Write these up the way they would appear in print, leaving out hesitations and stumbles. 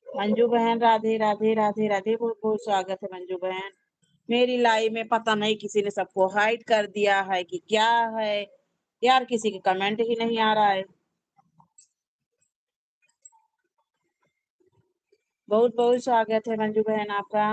मंजू बहन राधे राधे राधे राधे, बहुत बहुत स्वागत है मंजू बहन। मेरी लाइव में पता नहीं किसी ने सबको हाइड कर दिया है कि क्या है यार, किसी के कमेंट ही नहीं आ रहा है। बहुत बहुत स्वागत है मंजू बहन आपका।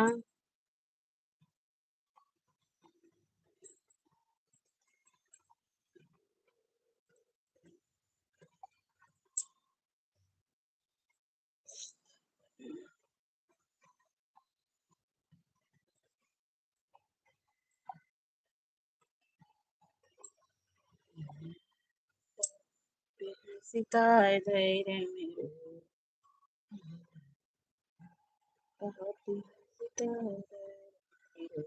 सिताए धैर्य मेरो, कहती सिताए धैर्य मेरो।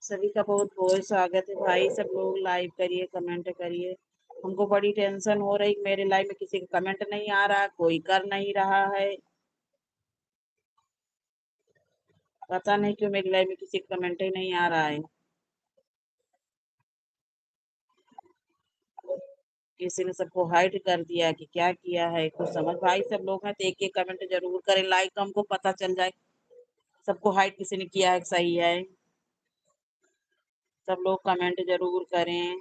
सभी का बहुत बहुत स्वागत है भाई, सब लोग लाइव करिए, कमेंट करिए। हमको बड़ी टेंशन हो रही, मेरे लाइव में किसी का कमेंट नहीं आ रहा, कोई कर नहीं रहा है। पता नहीं क्यों मेरी लाइव में किसी का कमेंट ही नहीं आ रहा है। किसी ने सबको हाइड कर दिया कि क्या किया है कुछ समझ। भाई सब लोग हैं तो एक एक कमेंट जरूर करें, लाइक तो हमको पता चल जाए सबको हाइड किसी ने किया है, सही है। सब लोग कमेंट जरूर करें।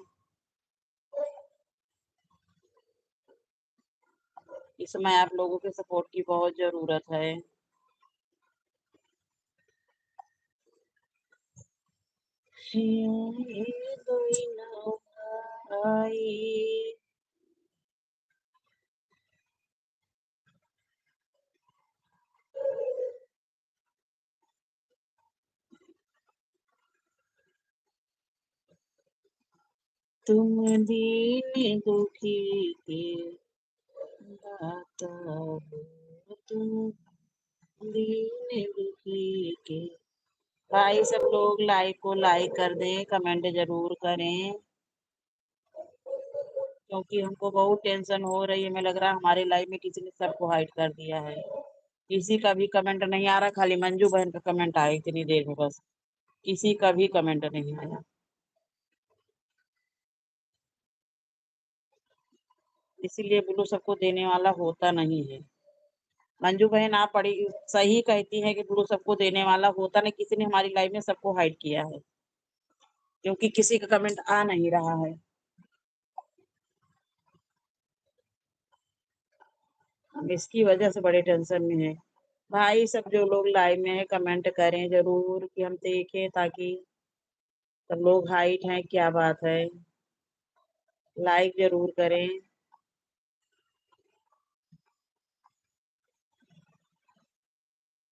इस समय आप लोगों के सपोर्ट की बहुत जरूरत है। तुम दीन दुखी के दाता हो, तुम दीन दुखी के। भाई सब लोग लाइव को लाइक कर दें, कमेंट जरूर करें, क्योंकि हमको बहुत टेंशन हो रही है। हमें लग रहा है हमारे लाइव में किसी ने सबको हाइड कर दिया है। किसी का भी कमेंट नहीं आ रहा, खाली मंजू बहन का कमेंट आया इतनी देर में बस। किसी का भी कमेंट नहीं आया। इसीलिए ब्लू सबको देने वाला होता नहीं है। मंजू बहन आप बड़ी सही कहती हैं कि ब्लू सबको देने वाला होता नहीं, किसी ने हमारी लाइव में सबको हाइड किया है, क्योंकि किसी का कमेंट आ नहीं रहा है। हम इसकी वजह से बड़े टेंशन में है। भाई सब जो लोग लाइव में है कमेंट करें जरूर कि हम देखें, ताकि सब लोग हाइट हैं क्या बात है। लाइक जरूर करें।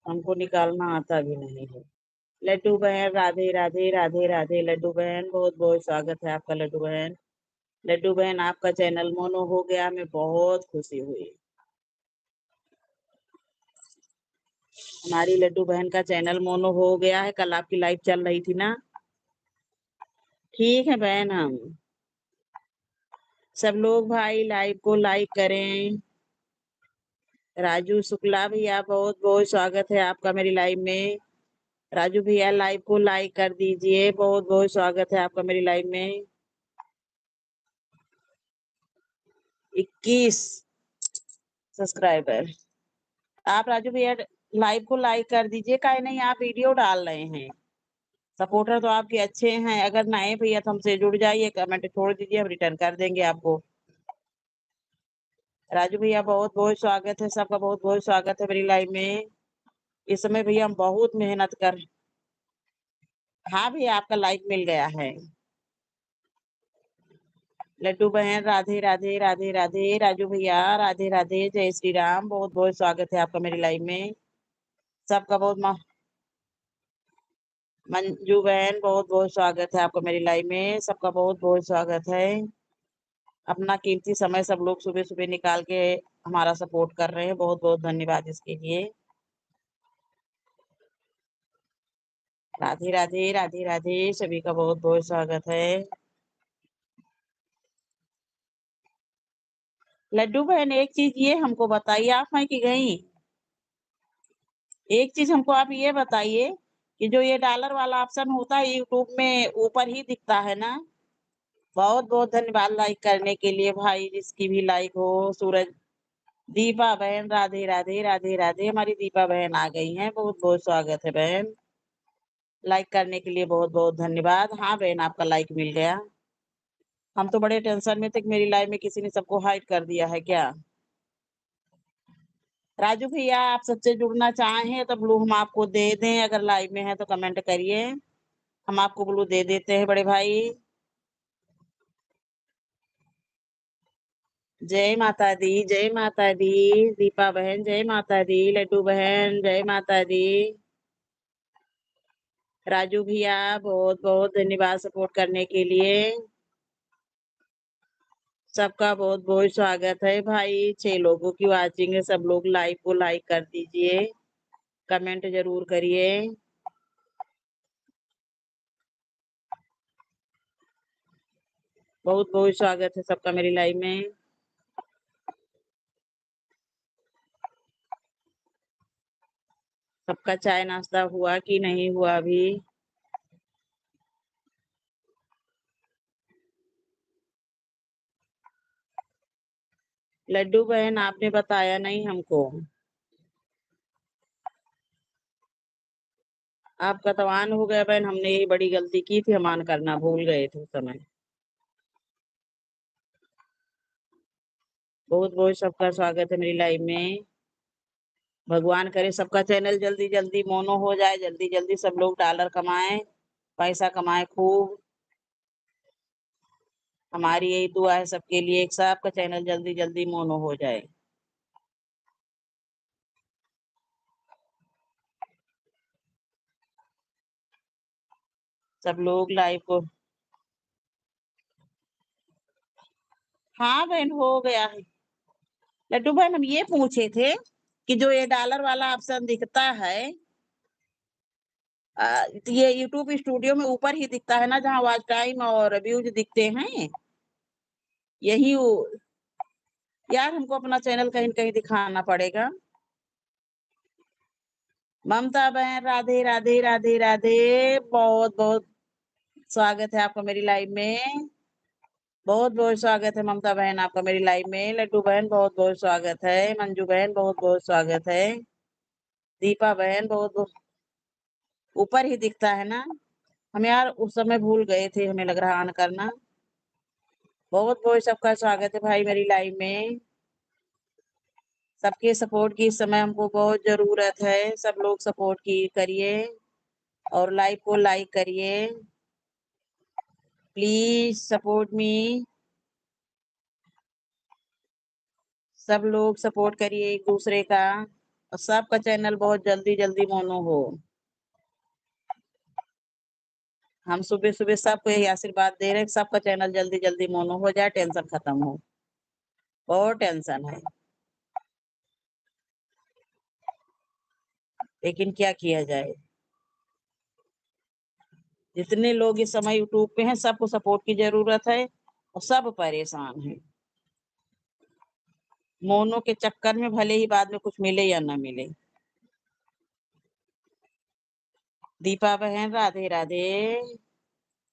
हमको निकालना आता भी नहीं है। लड्डू बहन राधे राधे राधे राधे। लड्डू बहन बहुत बहुत स्वागत है आपका। लड्डू बहन, लड्डू बहन आपका चैनल मोनो हो गया, हमें बहुत खुशी हुई। हमारी लड्डू बहन का चैनल मोनो हो गया है, कल आपकी लाइव चल रही थी ना। ठीक है बहन, हम सब लोग भाई लाइव को लाइक करें। राजू शुक्ला भैया बहुत बहुत स्वागत है आपका मेरी लाइव में। राजू भैया लाइव को लाइक कर दीजिए, बहुत बहुत स्वागत है आपका मेरी लाइव में। 21 सब्सक्राइबर। आप राजू भैया लाइव को लाइक कर दीजिए, काहे नहीं आप वीडियो डाल रहे हैं। सपोर्टर तो आपके अच्छे हैं, अगर नए भैया तो हमसे जुड़ जाइए, कमेंट छोड़ दीजिए, हम रिटर्न कर देंगे आपको। राजू भैया बहुत बहुत स्वागत है, सबका बहुत बहुत स्वागत है मेरी लाइव में। इस समय भैया हम बहुत मेहनत कर। हाँ भैया आपका लाइक मिल गया है। लड्डू बहन राधे राधे राधे राधे। राजू भैया राधे राधे, जय श्री राम, बहुत बहुत स्वागत है आपका मेरी लाइव में। सबका बहुत मंजू बहन बहुत बहुत स्वागत है आपका मेरी लाइव में, सबका बहुत बहुत स्वागत है। अपना कीमती समय सब लोग सुबह सुबह निकाल के हमारा सपोर्ट कर रहे हैं, बहुत बहुत धन्यवाद इसके लिए। राधे राधे राधे राधे, सभी का बहुत बहुत स्वागत है। लड्डू बहन एक चीज ये हमको बताइए, आप हैं कि गई? एक चीज हमको आप ये बताइए कि जो ये डॉलर वाला ऑप्शन होता है यूट्यूब में ऊपर ही दिखता है ना, बहुत बहुत धन्यवाद लाइक करने के लिए भाई, जिसकी भी लाइक हो। सूरज, दीपा बहन, राधे राधे, राधे राधे। हमारी दीपा बहन आ गई हैं, बहुत बहुत स्वागत है बहन। लाइक करने के लिए बहुत बहुत धन्यवाद। हाँ बहन, आपका लाइक मिल गया। हम तो बड़े टेंशन में थे कि मेरी लाइव में किसी ने सबको हाइड कर दिया है क्या। राजू भैया, आप सबसे जुड़ना चाहें तो ब्लू हम आपको दे दें, अगर लाइव में है तो कमेंट करिए, हम आपको ब्लू दे देते हैं बड़े भाई। जय माता दी, जय माता दी। दीपा बहन जय माता दी, लड्डू बहन जय माता दी। राजू भैया बहुत बहुत धन्यवाद सपोर्ट करने के लिए। सबका बहुत बहुत स्वागत है भाई। 6 लोगों की वाचिंग है, सब लोग लाइव को लाइक कर दीजिए, कमेंट जरूर करिए। बहुत बहुत स्वागत है सबका मेरी लाइव में। सबका चाय नाश्ता हुआ कि नहीं हुआ अभी। लड्डू बहन, आपने बताया नहीं हमको। आपका तो ऑन हो गया बहन, हमने यही बड़ी गलती की थी, हम ऑन करना भूल गए थे उस समय। बहुत बहुत सबका स्वागत है मेरी लाइव में। भगवान करे सबका चैनल जल्दी जल्दी मोनो हो जाए, जल्दी जल्दी सब लोग डॉलर कमाएं, पैसा कमाएं खूब। हमारी यही दुआ है सबके लिए, एक सबका चैनल जल्दी जल्दी मोनो हो जाए। सब लोग लाइव को। हाँ बहन, हो गया है। लड्डू बहन, हम ये पूछे थे कि जो ये डॉलर वाला ऑप्शन दिखता है, तो ये यूट्यूब स्टूडियो में ऊपर ही दिखता है ना, जहाँ वॉच टाइम और व्यूज दिखते हैं, यही यार हमको अपना चैनल कहीं न कहीं दिखाना पड़ेगा। ममता बहन, राधे राधे, राधे राधे। बहुत बहुत स्वागत है आपका मेरी लाइव में। बहुत बहुत स्वागत है ममता बहन आपका मेरी लाइव में। लड्डू बहन बहुत बहुत स्वागत है। मंजू बहन बहुत बहुत स्वागत है। दीपा बहन बहुत बहुत। ऊपर ही दिखता है ना। हम यार उस समय भूल गए थे, हमें लग रहा ऑन करना। बहुत बहुत सबका स्वागत है भाई मेरी लाइव में। सबके सपोर्ट की इस समय हमको बहुत जरूरत है, सब लोग सपोर्ट की करिए और लाइव को लाइक करिए। Please support me. सब लोग सपोर्ट करिए एक दूसरे का, और सबका चैनल बहुत जल्दी जल्दी मोनो हो। हम सुबह सुबह सबको यही आशीर्वाद दे रहे हैं, सबका चैनल जल्दी जल्दी मोनो हो जाए, टेंशन खत्म हो। बहुत टेंशन है, लेकिन क्या किया जाए। जितने लोग इस समय यूट्यूब पे हैं, सबको सपोर्ट की जरूरत है और सब परेशान हैं। मोनो के चक्कर में भले ही बाद में कुछ मिले या ना मिले। दीपा बहन राधे राधे।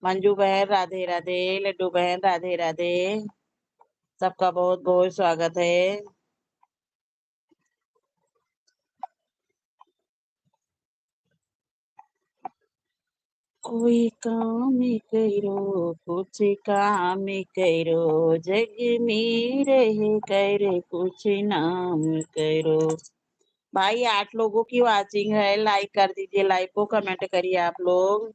मंजू बहन राधे राधे। लड्डू बहन राधे राधे। सबका बहुत बहुत स्वागत है। कोई काम करो, कुछ काम करो, जग में रह कर कुछ नाम करो। भाई 8 लोगों की वाचिंग है, लाइक कर दीजिए, लाइव को कमेंट करिए आप लोग।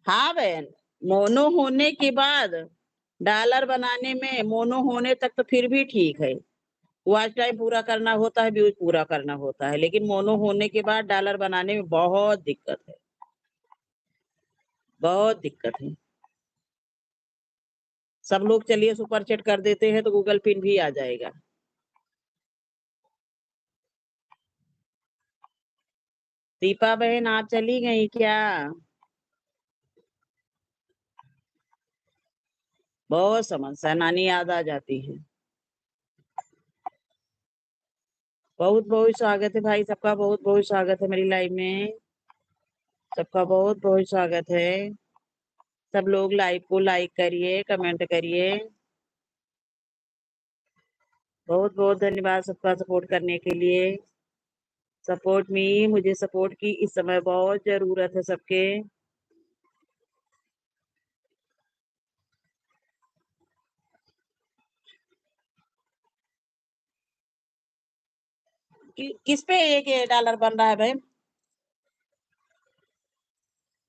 हाँ बहन, मोनो होने के बाद डॉलर बनाने में, मोनो होने तक तो फिर भी ठीक है, वॉच टाइम पूरा करना होता है, व्यूज पूरा करना होता है, लेकिन मोनो होने के बाद डॉलर बनाने में बहुत दिक्कत है, बहुत दिक्कत है। सब लोग चलिए सुपर चैट कर देते हैं तो गूगल पिन भी आ जाएगा। दीपा बहन, आप चली गई क्या। बहुत समस्या, नानी याद आ जाती है। बहुत बहुत स्वागत है भाई सबका, बहुत बहुत स्वागत है मेरी लाइव में। सबका बहुत-बहुत स्वागत है। सब लोग लाइव को लाइक करिए, कमेंट करिए। बहुत-बहुत धन्यवाद सबका सपोर्ट करने के लिए। सपोर्ट मी, मुझे सपोर्ट की इस समय बहुत ज़रूरत है सबके। किस पे $1 डॉलर बन रहा है बहन?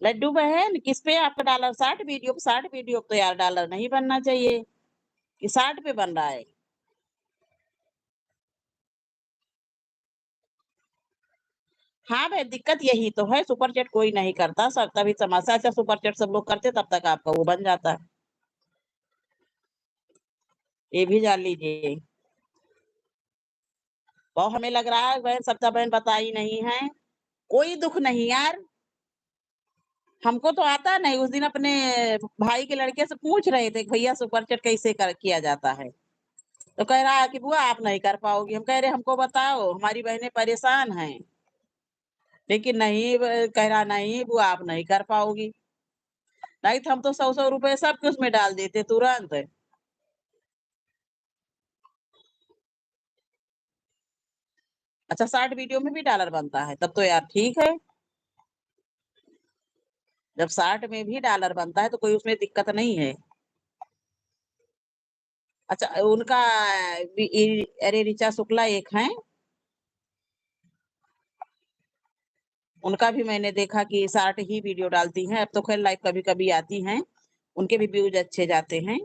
लड्डू बहन, किस पे आपका डॉलर 60 वीडियो पे 60 वीडियो पे तो यार डॉलर नहीं बनना चाहिए, कि 60 पे बन रहा है? हाँ, बहन दिक्कत यही तो है, सुपर चैट कोई नहीं करता, सब तभी तमाशा अच्छा सुपर चैट सब लोग करते तब तक आपका वो बन जाता। ये भी जान लीजिए। और हमें लग रहा है बहन सत्ता बहन बताई नहीं है। कोई दुःख नहीं यार। हमको तो आता नहीं, उस दिन अपने भाई के लड़के से पूछ रहे थे कि भैया सुपर चैट कैसे किया जाता है? तो कह रहा है कि बुआ आप नहीं कर पाओगी। हम कह रहे हमको बताओ, हमारी बहनें परेशान हैं। लेकिन नहीं कह रहा नहीं बुआ आप नहीं कर पाओगी। नहीं तो हम तो 100-100 रुपए सब कुछ में डाल देते तुरंत। अच्छा 60 वीडियो में भी डॉलर बनता है, तब तो यार ठीक है। जब 60 में भी डॉलर बनता है तो कोई उसमें दिक्कत नहीं है। अच्छा उनका अरे ऋचा शुक्ला एक हैं। उनका भी मैंने देखा कि शॉर्ट ही वीडियो डालती हैं, अब तो खैर लाइव कभी-कभी आती हैं। उनके भी व्यूज़ अच्छे जाते हैं।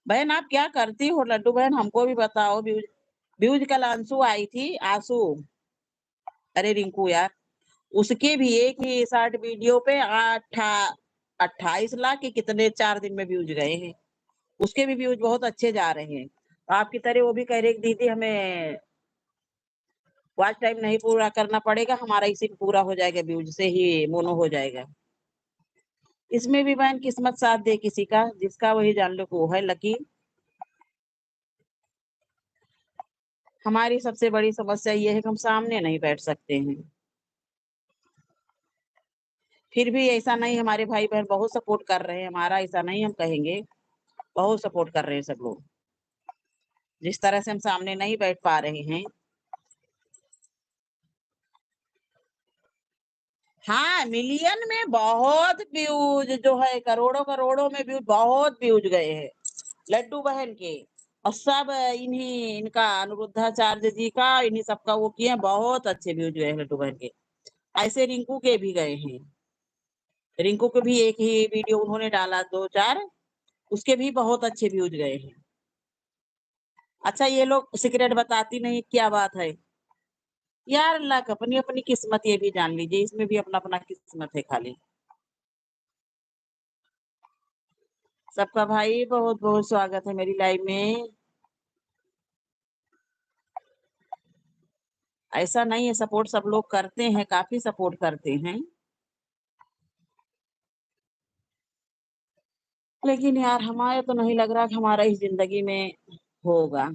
बहन आप क्या करती हो लड्डू बहन हमको भी बताओ व्यूज़ व्यूज़ कल अंशु आई थी, आशु। अरे रिंकू यार, उसके भी एक ही शॉर्ट वीडियो पे 28 लाख के कितने 4 दिन में व्यूज़ गए हैं। उसके भी व्यूज़ बहुत अच्छे जा रहे हैं। आपकी तरह वो भी कह रही दीदी हमें वॉच टाइम नहीं पूरा करना पड़ेगा, हमारा इसी में पूरा हो जाएगा व्यूज़ से ही मोनो हो जाएगा। इसमें भी बहन किस्मत साथ दे किसी का, जिसका वही जान लो कि वो है लकी। हमारी सबसे बड़ी समस्या ये है कि हम सामने नहीं बैठ सकते हैं। फिर भी ऐसा नहीं हमारे भाई-बहन बहुत सपोर्ट कर रहे हैं, हमारा ऐसा नहीं हम कहेंगे, बहुत सपोर्ट कर रहे हैं सब लोग। जिस तरह से हम सामने नहीं बैठ पा रहे हैं। हाँ, मिलियन में बहुत व्यूज़ जो है करोड़ों-करोड़ों में व्यूज़ बहुत व्यूज़ गए हैं, लड्डू बहन के। और सब इन्हीं इनका अनिरुद्धाचार्य जी का इन्हीं सबका वो किए हैं, बहुत अच्छे व्यूज़ गए हैं लड्डू बहन के। ऐसे रिंकू के भी गए हैं। रिंकू के भी एक ही वीडियो उन्होंने डाला 2-4 उसके भी बहुत अच्छे व्यूज़ गए हैं। अच्छा ये लोग सीक्रेट बताती नहीं, क्या बात है? यार अल्लाह का अपनी-अपनी किस्मत ये भी जान लीजिए, इसमें भी अपना-अपना किस्मत है खाली। सबका भाई बहुत-बहुत स्वागत है मेरी लाइव में। ऐसा नहीं है सपोर्ट सब लोग करते हैं, काफ़ी सपोर्ट करते हैं। लेकिन यार हमारे तो नहीं लग रहा कि हमारा इस ज़िंदगी में होगा।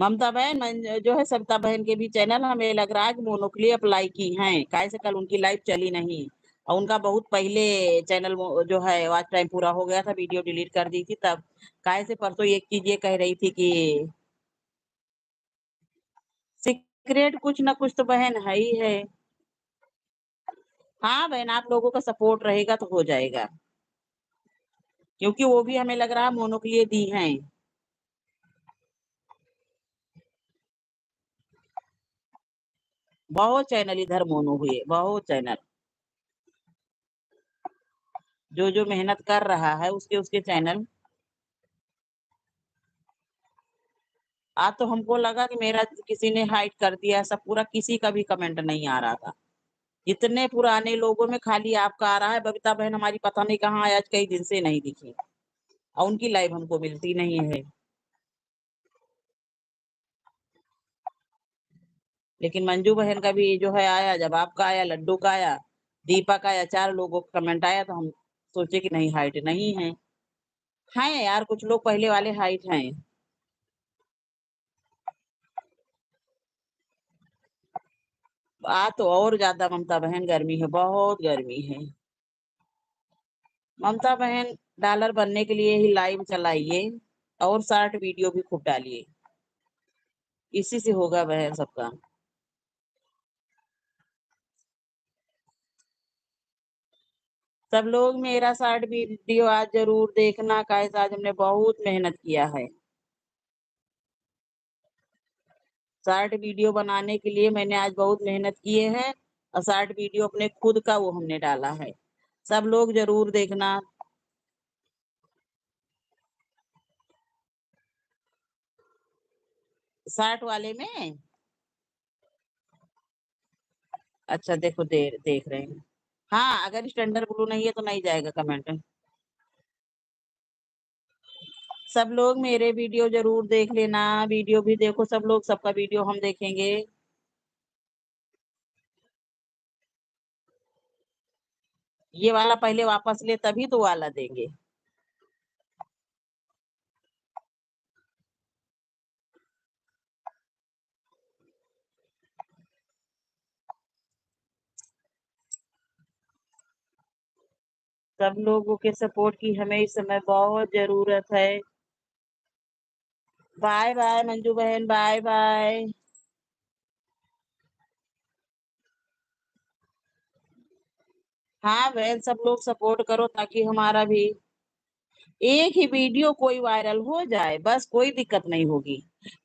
ममता बहन जो है सविता बहन के भी चैनल हमें लग रहा है कि मोनो के लिए अप्लाई की हैं, काहे से कल उनकी लाइव चली नहीं। और उनका बहुत पहले चैनल वो जो है वॉच टाइम पूरा हो गया था, वीडियो डिलीट कर दी थी तब। काहे से परसों एक चीज़ ये कह रही थी कि सीक्रेट कुछ ना कुछ तो बहन है ही है। हाँ, बहन आप लोगों का सपोर्ट रहेगा तो हो जाएगा। क्योंकि वो भी हमें लग रहा है मोनो के लिए दी हैं। बहुत चैनल इधर मोनो हुए, बहुत चैनल। जो मेहनत कर रहा है उसके चैनल। आज तो हमको लगा कि मेरा किसी ने हाइड कर दिया ऐसा पूरा किसी का भी कमेंट नहीं आ रहा था। जितने पुराने लोगों में खाली आपका आ रहा है, बबीता बहन हमारी पता नहीं कहाँ है आज कई दिन से नहीं दिखी। और उनकी लाइव हमको मिलती नहीं है। लेकिन मंजू बहन का भी जो है आया, जब आपका आया, लड्डू का आया, दीपा का आया, 4 लोगों का कमेंट आया तो हम सोचे कि नहीं हाइड नहीं है। हैं यार कुछ लोग पहले वाले हाइट हैं। आज तो और ज्यादा ममता बहन गर्मी है, बहुत गर्मी है। ममता बहन डॉलर बनने के लिए ही लाइव चलाइए और शॉर्ट वीडियो भी खूब डालिए, इसी से होगा बहन सबका। सब लोग मेरा शॉर्ट वीडियो आज जरूर देखना, कैसे आज हमने बहुत मेहनत किया है। शॉर्ट वीडियो बनाने के लिए मैंने आज बहुत मेहनत किए हैं और शॉर्ट वीडियो अपने खुद का वो हमने डाला है, सब लोग जरूर देखना। शॉर्ट वाले में अच्छा देखो देख रहे हैं। हाँ, अगर स्टैंडर्ड ब्लू नहीं है तो नहीं जाएगा कमेंट। सब लोग मेरे वीडियो जरूर देख लेना, वीडियो भी देखो सब लोग, सबका वीडियो हम देखेंगे। ये वाला पहले वापस ले तभी तो वाला देंगे। सब लोगों के सपोर्ट की हमें इस समय बहुत जरूरत है। बाय बाय मंजू बहन, बाय बाय। हाँ बहन, सब लोग सपोर्ट करो ताकि हमारा भी एक ही वीडियो कोई वायरल हो जाए, बस कोई दिक्कत नहीं होगी।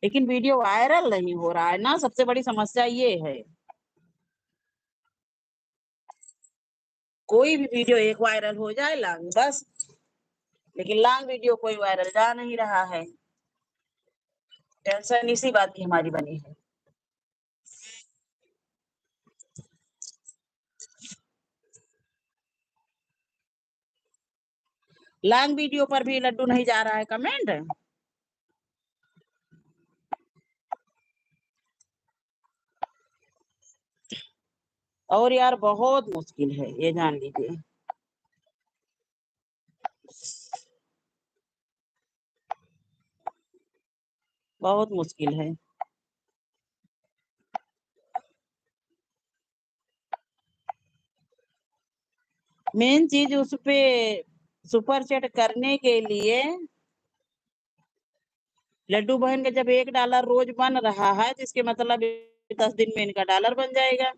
लेकिन वीडियो वायरल नहीं हो रहा है ना, सबसे बड़ी समस्या ये है। कोई भी वीडियो एक वायरल हो जाए लॉन्ग बस, लेकिन लॉन्ग वीडियो कोई वायरल जा नहीं रहा है। टेंशन इसी बात की हमारी बनी है। लॉन्ग वीडियो पर भी लड्डू नहीं जा रहा है कमेंट। और यार बहुत मुश्किल है, ये जान लीजिए। बहुत मुश्किल है। मेन चीज उस पे सुपर चैट करने के लिए लड्डू बहन का जब $1 रोज बन रहा है तो इसके मतलब 10 दिन में इनका डॉलर बन जाएगा।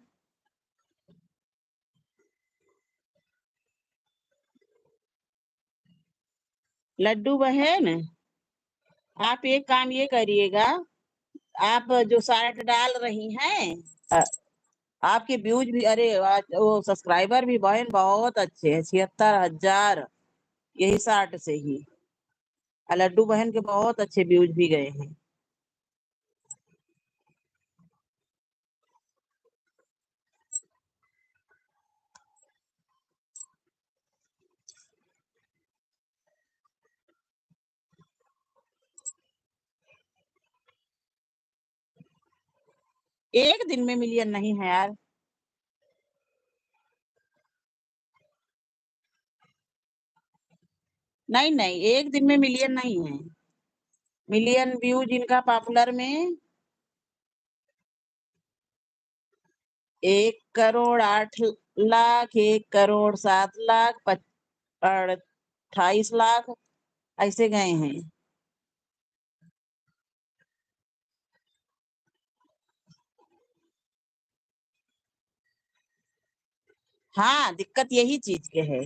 लड्डू बहन, आप एक काम ये करिएगा, आप जो शॉर्ट डाल रही हैं, अ, आपके व्यूज भी, अरे वो सब्सक्राइबर भी बहन बहुत अच्छे हैं, 76,000 यही शॉर्ट से ही। लड्डू बहन के बहुत अच्छे व्यूज भी गए हैं। एक दिन में मिलियन नहीं है यार। नहीं नहीं, एक दिन में मिलियन नहीं है। मिलियन व्यूज इनका पॉपुलर में 1,08,00,000, 1,07,00,000, 28,00,000 ऐसे गए हैं। हाँ, दिक्कत यही चीज के है।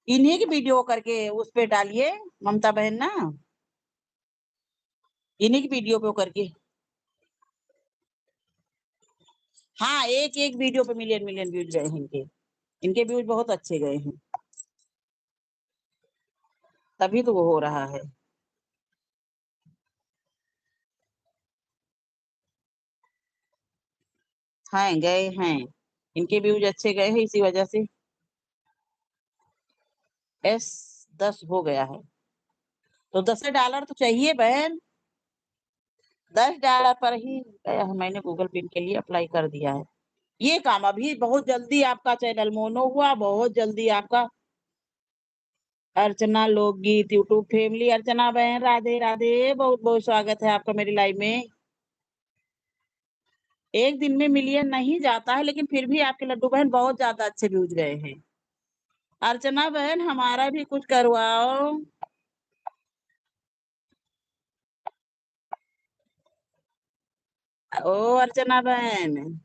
इन्हीं की वीडियो करके उस पे डालिए ममता बहन ना, इन्हीं की वीडियो पे करके। हाँ, एक एक वीडियो पे मिलियन मिलियन व्यूज गए हैं इनके। इनके व्यूज बहुत अच्छे गए हैं, तभी तो वो हो रहा है। हाँ, गए हैं, इनके व्यूज अच्छे गए हैं इसी वजह से। S10 हो गया है तो $10 तो चाहिए बहन। $10 पर ही गया है, मैंने गूगल पिन के लिए अप्लाई कर दिया है। ये काम अभी बहुत जल्दी आपका चैनल मोनो हुआ, बहुत जल्दी आपका। अर्चना लोकगीत यूट्यूब फैमिली, अर्चना बहन राधे राधे, बहुत बहुत स्वागत है आपका मेरी लाइव में। एक दिन में मिलियन नहीं जाता है, लेकिन फिर भी आपके लड्डू बहन बहुत ज्यादा अच्छे व्यूज गए हैं। अर्चना बहन हमारा भी कुछ करवाओ। ओ अर्चना बहन,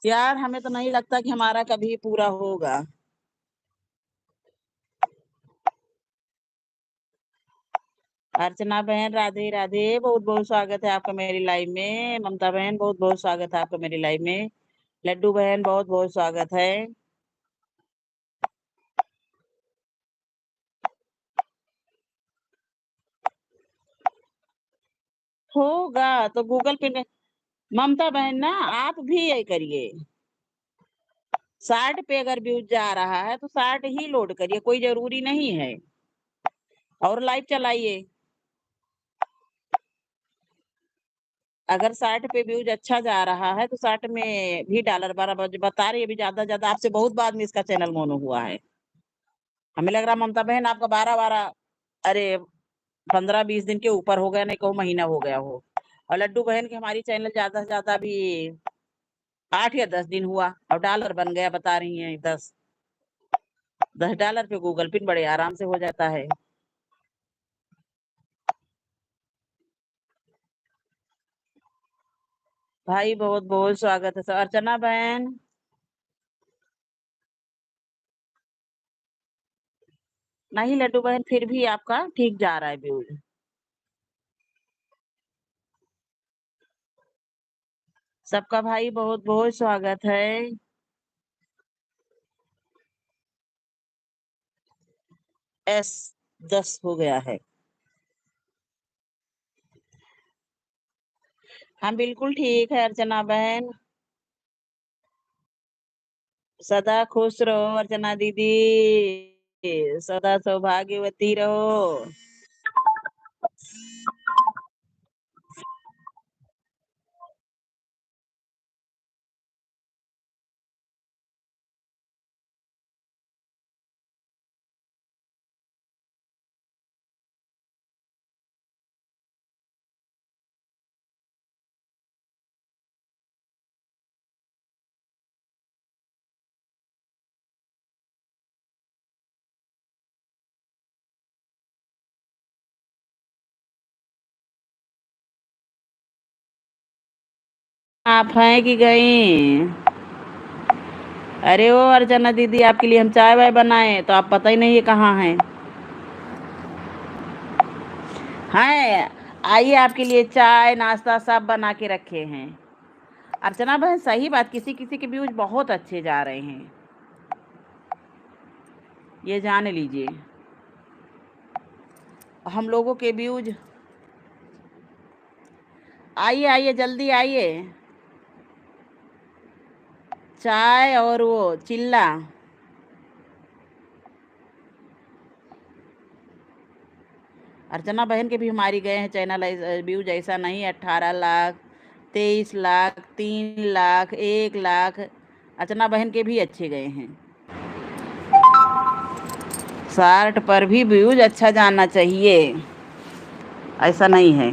यार हमें तो नहीं लगता कि हमारा कभी पूरा होगा। अर्चना बहन राधे राधे, बहुत बहुत स्वागत है आपका मेरी लाइव में। ममता बहन बहुत बहुत स्वागत है आपका मेरी लाइव में। लड्डू बहन बहुत बहुत स्वागत है। होगा तो गूगल पे में। ममता बहन ना, आप भी ये करिए, 60 पे अगर व्यूज जा रहा है तो 60 ही लोड करिए, कोई जरूरी नहीं है। और लाइव चलाइए। अगर 60 पे व्यूज अच्छा जा रहा है तो 60 में भी डॉलर बराबर बता रही है। अभी ज्यादा ज्यादा आपसे बहुत बाद में इसका चैनल मोनो हुआ है। हमें लग रहा ममता बहन आपका 12 अरे 15-20 दिन के ऊपर हो गया, नहीं कहूँ महीना हो गया हो। और लड्डू बहन की हमारी चैनल ज्यादा से ज्यादा भी 8 या 10 दिन हुआ और डॉलर बन गया, बता रही हैं 10 डॉलर पे गूगल पिन बड़े आराम से हो जाता है। भाई बहुत बहुत स्वागत है सर। अर्चना बहन, नहीं लड्डू बहन फिर भी आपका ठीक जा रहा है व्यूज। सबका भाई बहुत बहुत स्वागत है। S10 हो गया है। हम बिल्कुल ठीक है अर्चना बहन। सदा खुश रहो अर्चना दीदी, सदा सौभाग्यवती रहो। आप हैं कि गई? अरे ओ अर्चना दीदी, आपके लिए हम चाय वाय बनाए तो आप पता ही नहीं है कहाँ हैं। हैं, आइए आपके लिए चाय नाश्ता सब बना के रखे हैं। अर्चना बहन सही बात, किसी किसी के व्यूज बहुत अच्छे जा रहे हैं, ये जान लीजिए। हम लोगों के व्यूज, आइए आइए जल्दी आइए। चाय और वो चिल्ला। अर्चना बहन के भी हमारी गए हैं चैनल व्यूज, ऐसा नहीं 18 लाख, 23 लाख, 3 लाख, 1 लाख। अर्चना बहन के भी अच्छे गए हैं। शॉर्ट पर भी व्यूज अच्छा जाना चाहिए, ऐसा नहीं है।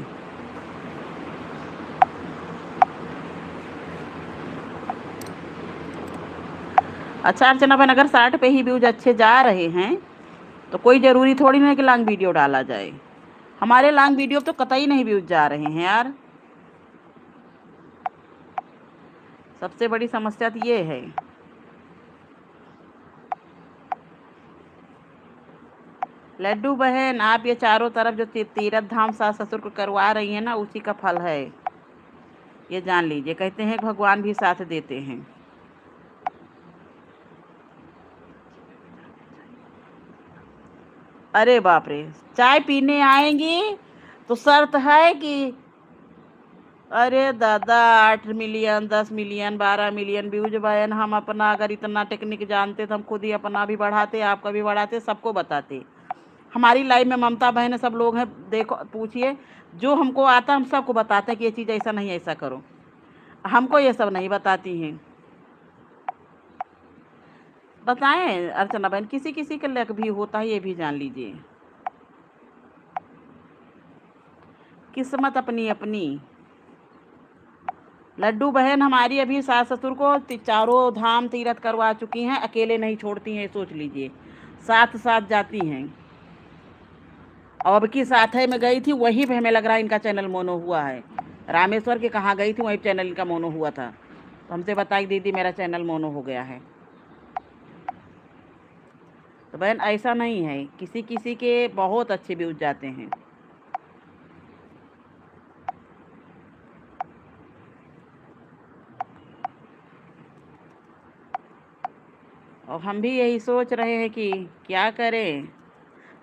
अच्छा अर्चना बहन, अगर शॉर्ट पे ही व्यूज अच्छे जा रहे हैं तो कोई ज़रूरी थोड़ी ना कि लॉन्ग वीडियो डाला जाए। हमारे लॉन्ग वीडियो तो कतई नहीं व्यूज जा रहे हैं यार। सबसे बड़ी समस्या तो ये है। लड्डू बहन, आप ये चारों तरफ जो तीरथ धाम सास ससुर को करवा रही हैं ना, उसी का फल है, ये जान लीजिए। कहते हैं भगवान भी साथ देते हैं। अरे बाप रे, चाय पीने आएंगी तो शर्त है कि अरे दादा 8 मिलियन, 10 मिलियन, 12 मिलियन व्यूज बहन, हम अपना अगर इतना टेक्निक जानते तो हम खुद ही अपना भी बढ़ाते, आपका भी बढ़ाते, सबको बताते। हमारी लाइफ में ममता बहन सब लोग हैं, देखो पूछिए, जो हमको आता हम सबको बताते हैं कि ये चीज़ ऐसा नहीं ऐसा करो। हमको ये सब नहीं बताती हैं। बताएं अर्चना बहन, किसी किसी के लक भी होता है, ये भी जान लीजिए। किस्मत अपनी अपनी। लड्डू बहन हमारी अभी सास ससुर को चारों धाम तीरथ करवा चुकी हैं, अकेले नहीं छोड़ती हैं, सोच लीजिए, साथ साथ जाती हैं। और अब की साथ है मैं गई थी, वहीं पे हमें लग रहा है इनका चैनल मोनो हुआ है। रामेश्वर के कहाँ गई थी, वहीं चैनल इनका मोनो हुआ था, तो हमसे बताई दीदी मेरा चैनल मोनो हो गया है। तो बहन ऐसा नहीं है, किसी किसी के बहुत अच्छे व्यूज जाते हैं। और हम भी यही सोच रहे हैं कि क्या करें।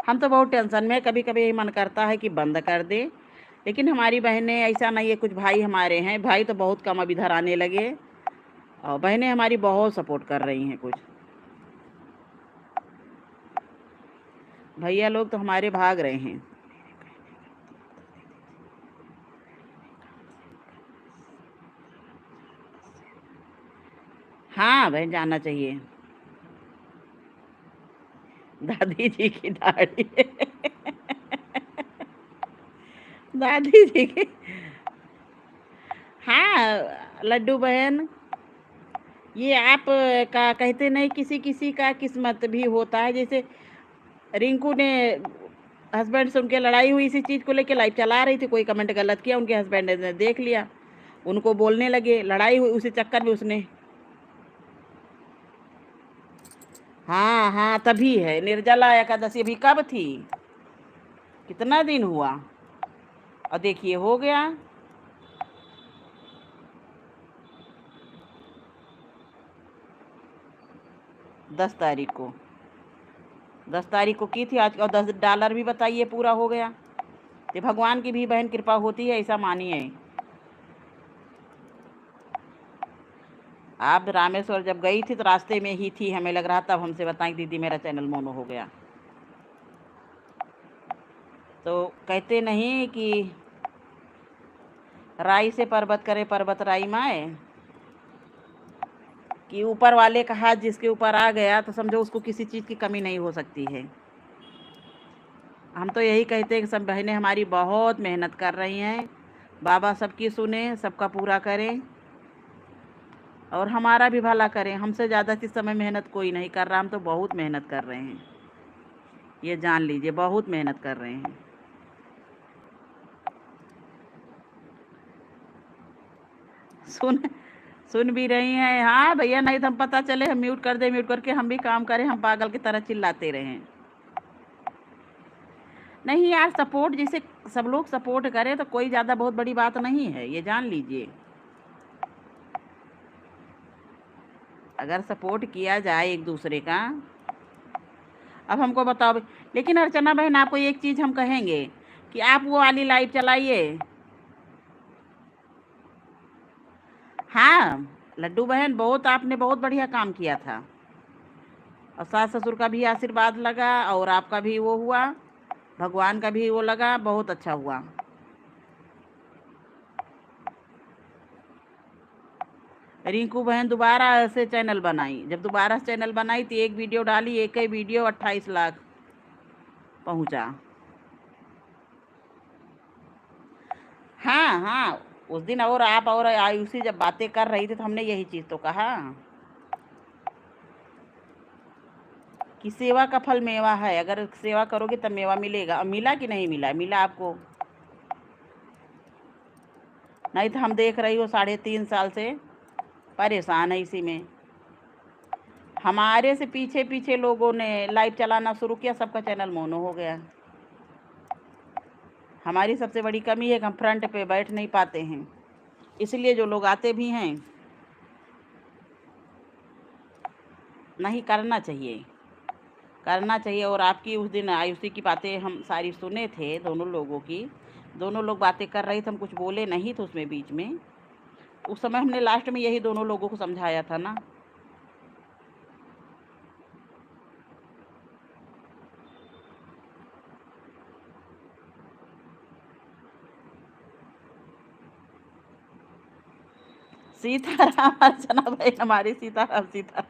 हम तो बहुत टेंशन में, कभी कभी यही मन करता है कि बंद कर दे, लेकिन हमारी बहनें ऐसा नहीं है। कुछ भाई हमारे हैं, भाई तो बहुत कम अब इधर आने लगे, और बहनें हमारी बहुत सपोर्ट कर रही हैं। कुछ भैया लोग तो हमारे भाग रहे हैं। हाँ बहन, जाना चाहिए। दादी जी की दाढ़ी दादी जी की। हाँ लड्डू बहन, ये आप का कहते नहीं, किसी किसी का किस्मत भी होता है। जैसे रिंकू ने हस्बैंड से उनके लड़ाई हुई इसी चीज़ को लेके, लाइव चला रही थी, कोई कमेंट गलत किया, उनके हस्बैंड ने देख लिया, उनको बोलने लगे, लड़ाई हुई उसी चक्कर में उसने। हाँ हाँ, तभी है। निर्जला एकादशी अभी कब थी, कितना दिन हुआ, और देखिए हो गया। 10 तारीख को, 10 तारीख को की थी आज, और $10 भी बताइए पूरा हो गया। तो भगवान की भी बहन कृपा होती है, ऐसा मानिए। आप रामेश्वर जब गई थी तो रास्ते में ही थी, हमें लग रहा, तब हमसे बताई दीदी मेरा चैनल मोनो हो गया। तो कहते नहीं कि राई से पर्वत करे पर्वत राई माए, कि ऊपर वाले का हाथ जिसके ऊपर आ गया तो समझो उसको किसी चीज़ की कमी नहीं हो सकती है। हम तो यही कहते हैं कि सब बहनें हमारी बहुत मेहनत कर रही हैं, बाबा सबकी सुने, सबका पूरा करें, और हमारा भी भला करें। हमसे ज़्यादा इस समय मेहनत कोई नहीं कर रहा, हम तो बहुत मेहनत कर रहे हैं, ये जान लीजिए, बहुत मेहनत कर रहे हैं। सुन सुन भी रही हैं। हाँ भैया, नहीं तो हम पता चले हम म्यूट कर दे, म्यूट करके हम भी काम करें, हम पागल की तरह चिल्लाते रहें। नहीं यार, सपोर्ट जिसे सब लोग सपोर्ट करें तो कोई ज़्यादा बहुत बड़ी बात नहीं है, ये जान लीजिए। अगर सपोर्ट किया जाए एक दूसरे का। अब हमको बताओ, लेकिन अर्चना बहन आपको एक चीज़ हम कहेंगे कि आप वो वाली लाइव चलाइए। हाँ लड्डू बहन, बहुत आपने बहुत बढ़िया काम किया था, और सास ससुर का भी आशीर्वाद लगा, और आपका भी वो हुआ, भगवान का भी वो लगा, बहुत अच्छा हुआ। रिंकू बहन दोबारा से चैनल बनाई, जब दोबारा से चैनल बनाई तो एक वीडियो डाली, एक ही वीडियो 28 लाख पहुंचा। हाँ हाँ, उस दिन और आप और आयुषी जब बातें कर रही थी तो हमने यही चीज़ तो कहा कि सेवा का फल मेवा है, अगर सेवा करोगे तब मेवा मिलेगा। और मिला कि नहीं मिला, मिला आपको। नहीं तो हम देख रही हो 3.5 साल से परेशान है इसी में। हमारे से पीछे पीछे लोगों ने लाइव चलाना शुरू किया, सबका चैनल मोनो हो गया। हमारी सबसे बड़ी कमी है कि हम फ्रंट पे बैठ नहीं पाते हैं, इसलिए जो लोग आते भी हैं, नहीं करना चाहिए, करना चाहिए। और आपकी उस दिन आयुषी की बातें हम सारी सुने थे, दोनों लोगों की, दोनों लोग बातें कर रहे थे, हम कुछ बोले नहीं थे उसमें बीच में। उस समय हमने लास्ट में यही दोनों लोगों को समझाया था ना। सीताराम अर्चना भाई, हमारी सीताराम सीता।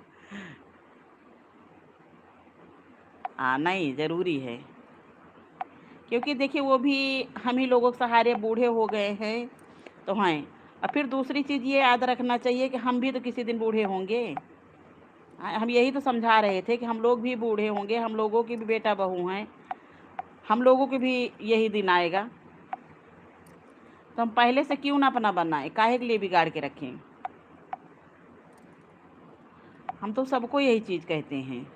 हाँ नहीं, ज़रूरी है क्योंकि देखिए वो भी हम ही लोगों के सहारे बूढ़े हो गए हैं तो हैं। और फिर दूसरी चीज़ ये याद रखना चाहिए कि हम भी तो किसी दिन बूढ़े होंगे। हम यही तो समझा रहे थे कि हम लोग भी बूढ़े होंगे, हम लोगों की भी बेटा बहू हैं, हम लोगों के भी यही दिन आएगा। तो हम पहले से क्यों ना अपना बनाए, काहे के लिए बिगाड़ के रखें। हम तो सबको यही चीज़ कहते हैं।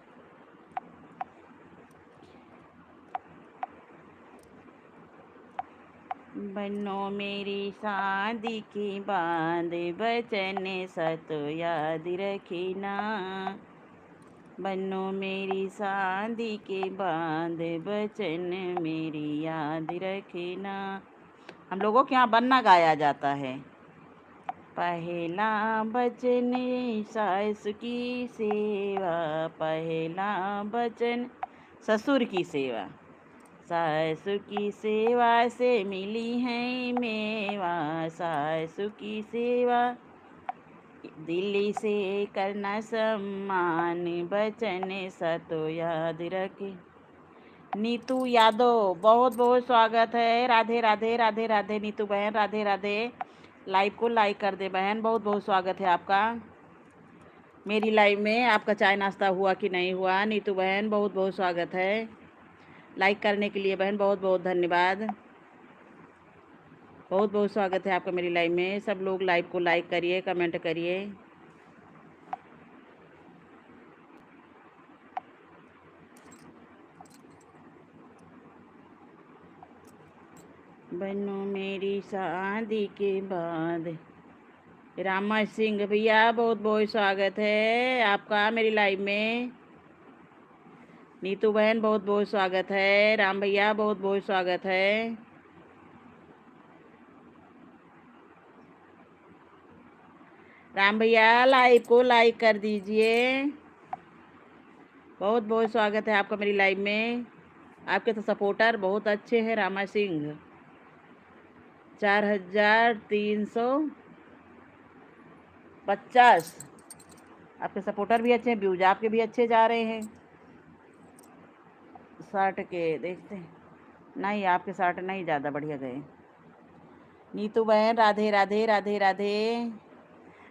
बनो मेरी शादी के बाद बचन सत याद रखना। बनो मेरी शादी के बाद बचन मेरी याद रखना। हम लोगों के यहाँ बनना गाया जाता है। पहला बचन सास की सेवा, पहला बचन ससुर की सेवा। सासु की सेवा से मिली है मेवा, सासु की सेवा दिल्ली से करना सम्मान, बचन सतो याद रखे। नीतू यादव बहुत बहुत स्वागत है। राधे राधे राधे राधे नीतू बहन, राधे राधे। लाइव को लाइक कर दे बहन, बहुत बहुत स्वागत है आपका मेरी लाइव में। आपका चाय नाश्ता हुआ कि नहीं हुआ? नीतू बहन बहुत बहुत स्वागत है। लाइक करने के लिए बहन बहुत बहुत धन्यवाद। बहुत बहुत स्वागत है आपका मेरी लाइव में। सब लोग लाइव को लाइक करिए, कमेंट करिए। बनो मेरी शादी के बाद। रामा सिंह भैया बहुत बहुत स्वागत है आपका मेरी लाइव में। नीतू बहन बहुत बहुत स्वागत है। राम भैया बहुत बहुत स्वागत है। राम भैया लाइव को लाइक कर दीजिए। बहुत बहुत स्वागत है आपका मेरी लाइव में। आपके तो सपोर्टर बहुत अच्छे हैं। रामा सिंह 4350। आपके सपोर्टर भी अच्छे हैं, व्यूज आपके भी अच्छे जा रहे हैं। 60 के देखते हैं। नहीं, आपके 60 नहीं ज़्यादा बढ़िया गए। नीतू बहन राधे राधे राधे राधे।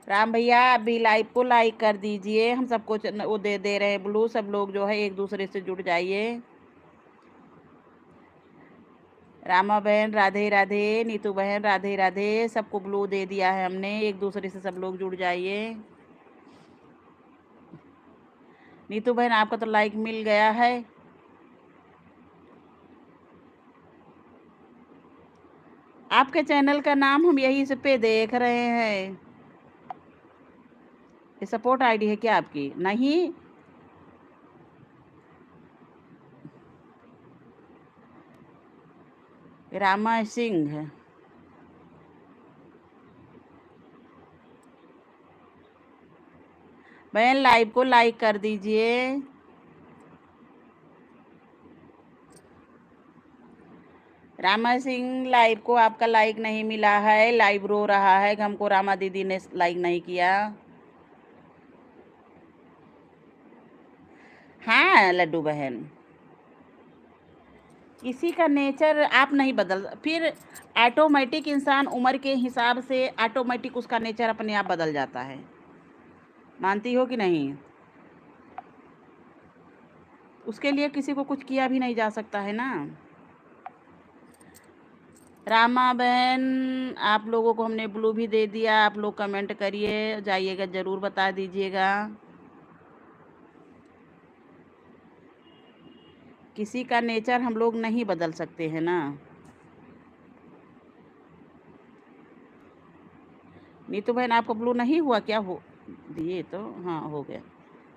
राम भैया अभी लाइव को लाइक कर दीजिए। हम सबको वो दे रहे हैं ब्लू। सब लोग जो है एक दूसरे से जुड़ जाइए। रामा बहन राधे राधे, नीतू बहन राधे राधे। सबको ब्लू दे दिया है हमने, एक दूसरे से सब लोग जुड़ जाइए। नीतू बहन आपका तो लाइक मिल गया है। आपके चैनल का नाम हम यही से पे देख रहे हैं। ये सपोर्ट आईडी है क्या आपकी? नहीं, रामा सिंह। बहन लाइव को लाइक कर दीजिए। रामा सिंह लाइव को आपका लाइक नहीं मिला है। लाइव रो रहा है कि हमको रामा दीदी ने लाइक नहीं किया। हाँ लड्डू बहन, किसी का नेचर आप नहीं बदल, फिर ऑटोमेटिक इंसान उम्र के हिसाब से ऑटोमेटिक उसका नेचर अपने आप बदल जाता है। मानती हो कि नहीं? उसके लिए किसी को कुछ किया भी नहीं जा सकता है ना। रामा बहन आप लोगों को हमने ब्लू भी दे दिया। आप लोग कमेंट करिए, जाइएगा ज़रूर बता दीजिएगा। किसी का नेचर हम लोग नहीं बदल सकते हैं ना। नीतू बहन आपका ब्लू नहीं हुआ क्या? हो दिए तो हाँ हो गया।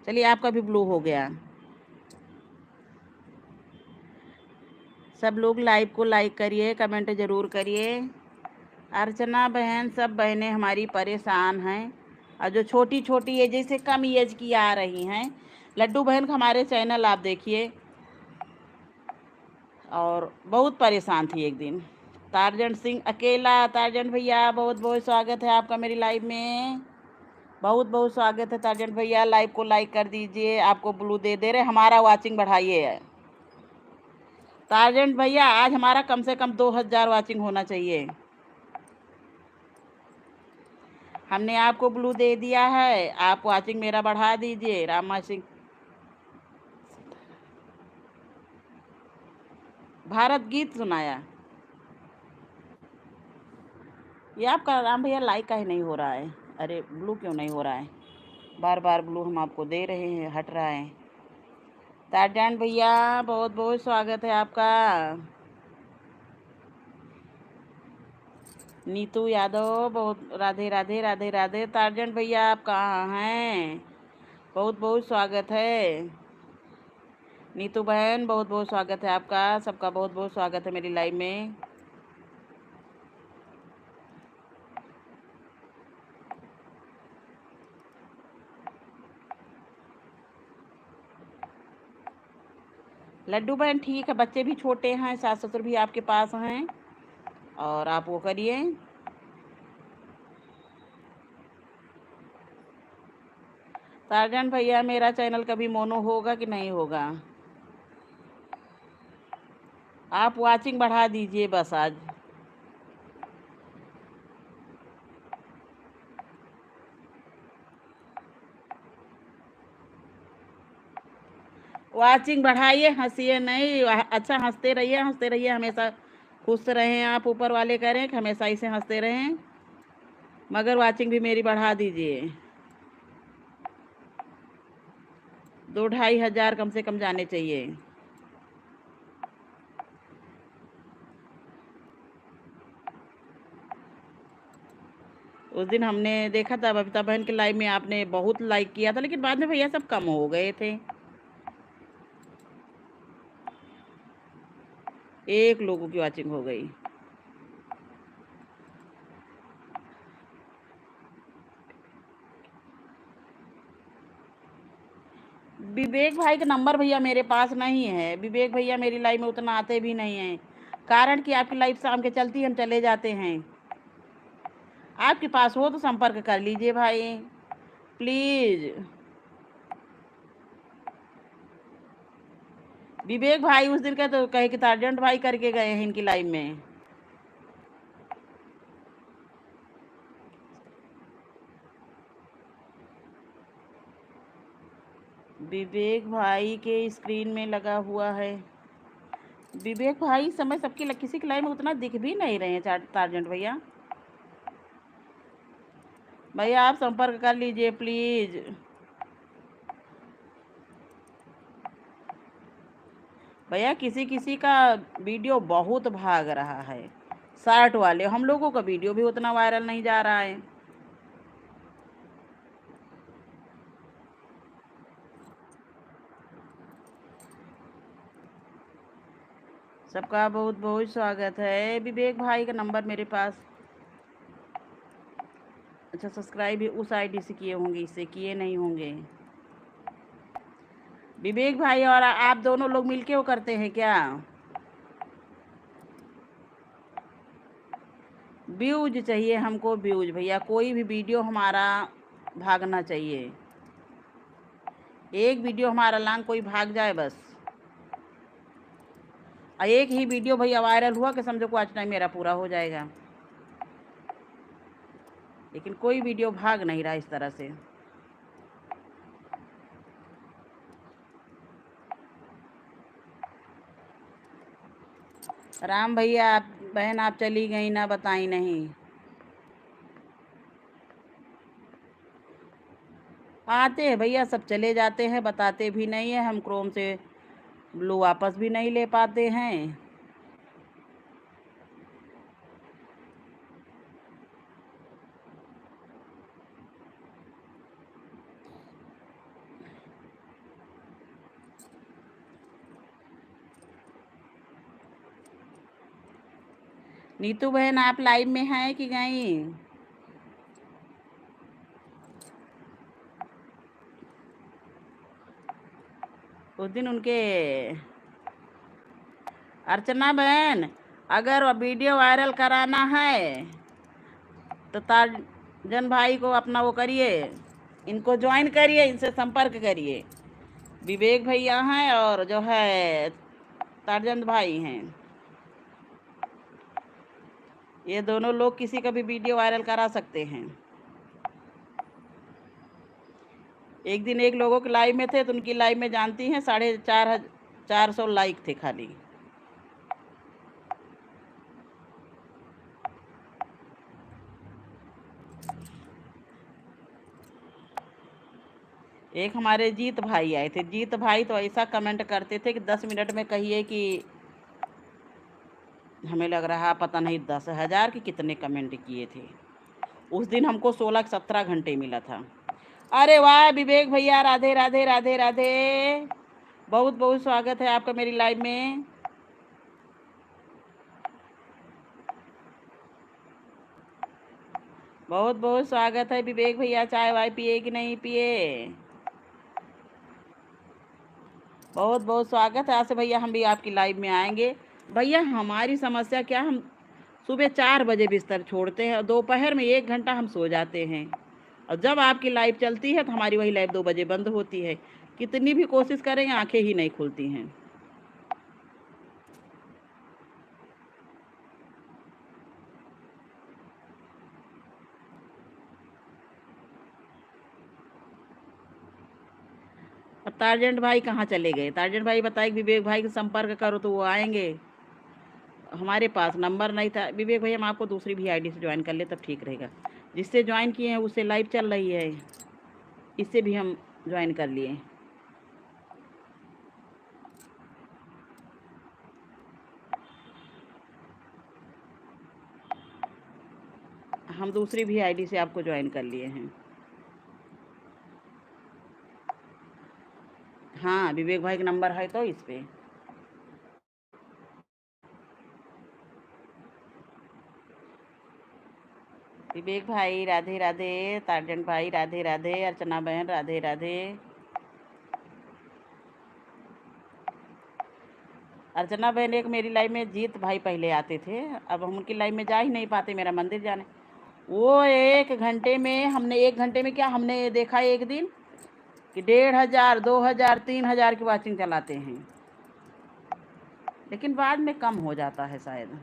चलिए आपका भी ब्लू हो गया। सब लोग लाइव को लाइक करिए, कमेंट ज़रूर करिए। अर्चना बहन सब बहनें हमारी परेशान हैं, और जो छोटी छोटी एज जैसे कम एज की आ रही हैं। लड्डू बहन का हमारे चैनल आप देखिए, और बहुत परेशान थी एक दिन। तारजन सिंह अकेला, तारजन भैया बहुत बहुत स्वागत है आपका मेरी लाइव में। बहुत बहुत स्वागत है तारजन भैया। लाइव को लाइक कर दीजिए। आपको ब्लू दे रहे, हमारा वाचिंग बढ़ाइए। टारगेट भैया आज हमारा कम से कम 2000 वाचिंग होना चाहिए। हमने आपको ब्लू दे दिया है, आप वाचिंग मेरा बढ़ा दीजिए। रामा सिंह भारत गीत सुनाया। ये आपका राम भैया लाइक का ही नहीं हो रहा है। अरे ब्लू क्यों नहीं हो रहा है? बार बार ब्लू हम आपको दे रहे हैं, हट रहा है। तारजान भैया बहुत बहुत स्वागत है आपका। नीतू यादव बहुत राधे राधे राधे राधे। तारजन भैया आप कहाँ हैं? बहुत बहुत स्वागत है। नीतू बहन बहुत बहुत स्वागत है आपका, सबका बहुत बहुत स्वागत है मेरी लाइव में। लड्डू बहन ठीक है, बच्चे भी छोटे हैं, सास ससुर भी आपके पास हैं, और आप वो करिए। तारजन भैया मेरा चैनल कभी मोनो होगा कि नहीं होगा? आप वाचिंग बढ़ा दीजिए बस आज। वाचिंग बढ़ाइए, हंसिए नहीं। अच्छा हंसते रहिए, हंसते रहिए, हमेशा खुश रहें आप। ऊपर वाले करें कि हमेशा इसे हंसते रहें, मगर वाचिंग भी मेरी बढ़ा दीजिए। 2-2.5 हज़ार कम से कम जाने चाहिए। उस दिन हमने देखा था बबीता बहन के लाइव में, आपने बहुत लाइक किया था, लेकिन बाद में भैया सब कम हो गए थे। 1 लोगों की वाचिंग हो गई। विवेक भाई का नंबर भैया मेरे पास नहीं है। विवेक भैया मेरी लाइव में उतना आते भी नहीं हैं, कारण कि आपकी लाइव शाम के चलती हम चले जाते हैं। आपके पास हो तो संपर्क कर लीजिए भाई प्लीज। विवेक भाई उस दिन का तो कहे कि तारजंट भाई करके गए हैं इनकी लाइव में। विवेक भाई के स्क्रीन में लगा हुआ है। विवेक भाई समय सबकी किसी की लाइव में उतना दिख भी नहीं रहे हैं तारजंट भैया। भैया आप संपर्क कर लीजिए प्लीज। भैया किसी किसी का वीडियो बहुत भाग रहा है, शर्ट वाले। हम लोगों का वीडियो भी उतना वायरल नहीं जा रहा है। सबका बहुत बहुत स्वागत है। विवेक भाई का नंबर मेरे पास। अच्छा सब्सक्राइब भी उस आईडी से किए होंगे, इससे किए नहीं होंगे। विवेक भाई और आप दोनों लोग मिलके वो करते हैं क्या? व्यूज चाहिए हमको, व्यूज भैया। कोई भी वीडियो हमारा भागना चाहिए। एक वीडियो हमारा लॉन्ग कोई भाग जाए बस। एक ही वीडियो भैया वायरल हुआ कि समझो को आज टाइम मेरा पूरा हो जाएगा, लेकिन कोई वीडियो भाग नहीं रहा इस तरह से। राम भैया आप बहन आप चली गई ना, बताई नहीं। आते हैं भैया सब चले जाते हैं, बताते भी नहीं है। हम क्रोम से ब्लू वापस भी नहीं ले पाते हैं। नीतू बहन आप लाइव में हैं कि गई? उस दिन उनके अर्चना बहन अगर वीडियो वायरल कराना है तो तारजन भाई को अपना वो करिए, इनको ज्वाइन करिए, इनसे संपर्क करिए। विवेक भैया हैं और जो है तारजंद भाई हैं। ये दोनों लोग किसी का भी वीडियो वायरल करा सकते हैं। एक दिन एक लोगों के लाइव में थे तो उनकी लाइव में जानती हैं 450 लाइक थे खाली। एक हमारे जीत भाई आए थे। जीत भाई तो ऐसा कमेंट करते थे कि 10 मिनट में कहिए कि हमें लग रहा पता नहीं 10,000 के कितने कमेंट किए थे। उस दिन हमको 16-17 घंटे मिला था। अरे वाह विवेक भैया, राधे राधे राधे राधे, बहुत बहुत स्वागत है आपका मेरी लाइव में। बहुत बहुत स्वागत है विवेक भैया। चाय वाय पिए कि नहीं पिए? बहुत बहुत स्वागत है। आज से भैया हम भी आपकी लाइव में आएंगे। भैया हमारी समस्या क्या, हम सुबह 4 बजे बिस्तर छोड़ते हैं और दोपहर में 1 घंटा हम सो जाते हैं, और जब आपकी लाइव चलती है तो हमारी वही लाइव 2 बजे बंद होती है। कितनी भी कोशिश करें आंखें ही नहीं खुलती हैं। अब तारजेंट भाई कहाँ चले गए? तारजेंट भाई बताए विवेक भाई से संपर्क करो तो वो आएंगे। हमारे पास नंबर नहीं था। विवेक भाई हम आपको दूसरी भी आईडी से ज्वाइन कर ले तब ठीक रहेगा। जिससे ज्वाइन किए हैं उससे लाइव चल रही है, इससे भी हम ज्वाइन कर लिए। हम दूसरी भी आईडी से आपको ज्वाइन कर लिए हैं। हाँ विवेक भाई का नंबर है तो इस पे। विवेक भाई राधे राधे, तारजन भाई राधे राधे, अर्चना बहन राधे राधे। अर्चना बहन एक मेरी लाइफ में जीत भाई पहले आते थे, अब हम उनकी लाइफ में जा ही नहीं पाते, मेरा मंदिर जाने। वो 1 घंटे में हमने 1 घंटे में क्या हमने देखा एक दिन कि 1,500, 2,000, 3,000 की वॉचिंग चलाते हैं, लेकिन बाद में कम हो जाता है शायद।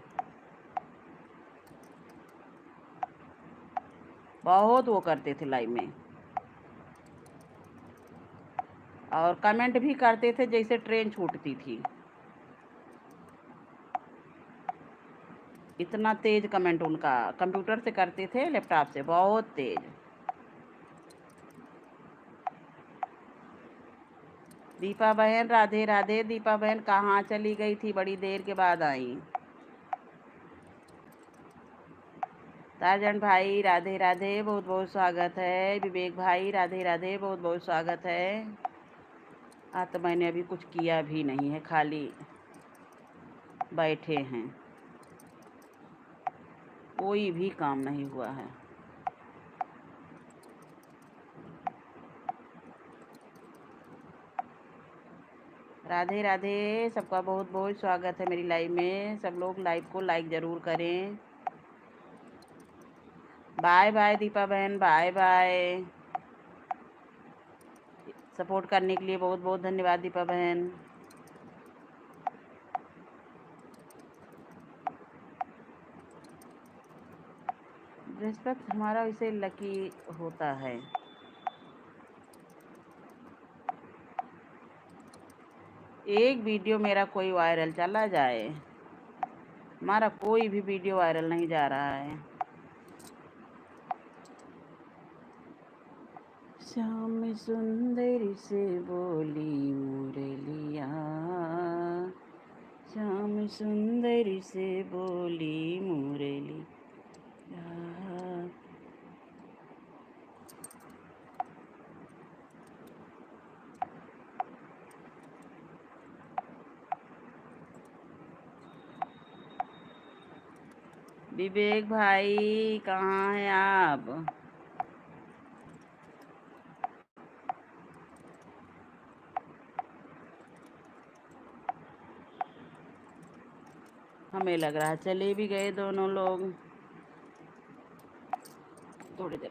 बहुत वो करते थे लाइव में, और कमेंट भी करते थे जैसे ट्रेन छूटती थी। इतना तेज कमेंट उनका, कंप्यूटर से करते थे लैपटॉप से, बहुत तेज। दीपा बहन राधे राधे। दीपा बहन कहाँ चली गई थी, बड़ी देर के बाद आई। तारजन भाई राधे राधे, बहुत बहुत स्वागत है। विवेक भाई राधे राधे, बहुत बहुत स्वागत है। आज तो मैंने अभी कुछ किया भी नहीं है, खाली बैठे हैं, कोई भी काम नहीं हुआ है। राधे राधे, सबका बहुत बहुत स्वागत है मेरी लाइव में। सब लोग लाइव को लाइक ज़रूर करें। बाय बाय दीपा बहन, बाय बाय। सपोर्ट करने के लिए बहुत बहुत धन्यवाद दीपा बहन। बृहस्पति हमारा वैसे लकी होता है। एक वीडियो मेरा कोई वायरल चला जाए, हमारा कोई भी वीडियो वायरल नहीं जा रहा है। श्याम सुंदर से बोली मुरलिया, श्याम सुंदर से बोली मुरली। विवेक भाई कहाँ हैं आप? हमें लग रहा है चले भी गए दोनों लोग थोड़ी देर।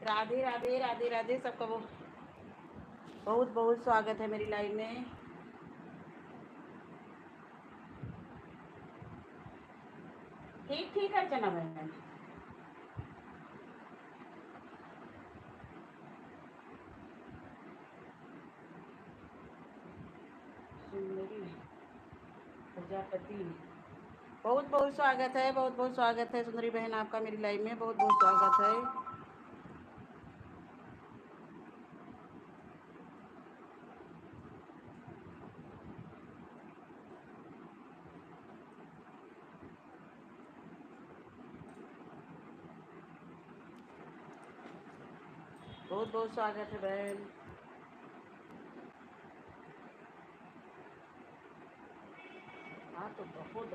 राधे राधे राधे राधे सबका बहुत बहुत स्वागत है मेरी लाइव में। ठीक ठीक अर्चना बहन। सुंदरी प्रजापति बहुत बहुत स्वागत है, बहुत बहुत स्वागत है सुंदरी बहन आपका मेरी लाइव में, बहुत बहुत स्वागत है। बहुत बहुत स्वागत है बहन। हाँ तो बहुत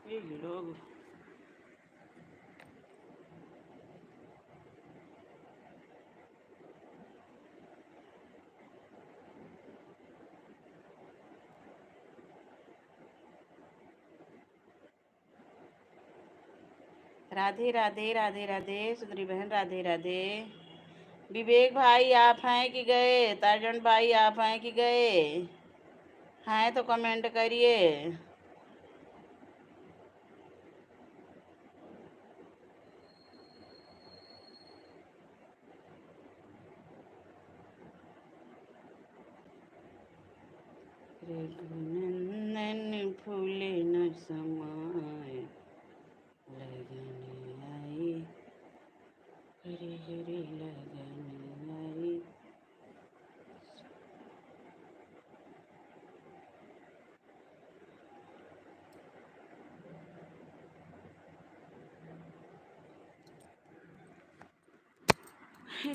बड़ी लोग राधे राधे राधे राधे सुंदरी बहन राधे राधे। विवेक भाई आप हैं कि गए? तारजन भाई आप हैं कि गए? हैं तो कमेंट करिए। रघुनंदन फूले न समाए लगन आई, हरे हरे लगन आई।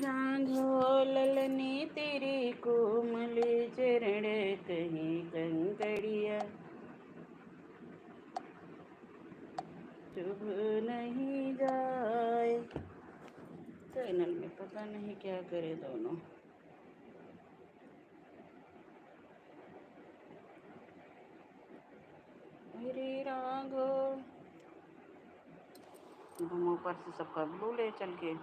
राघो ललनी तेरी कोमल चरण कहीं कंकड़िया चुभ नहीं जाए। चैनल में पता नहीं क्या करे दोनों। हरे राघो हम ऊपर से सबका ब्लू ले चल के।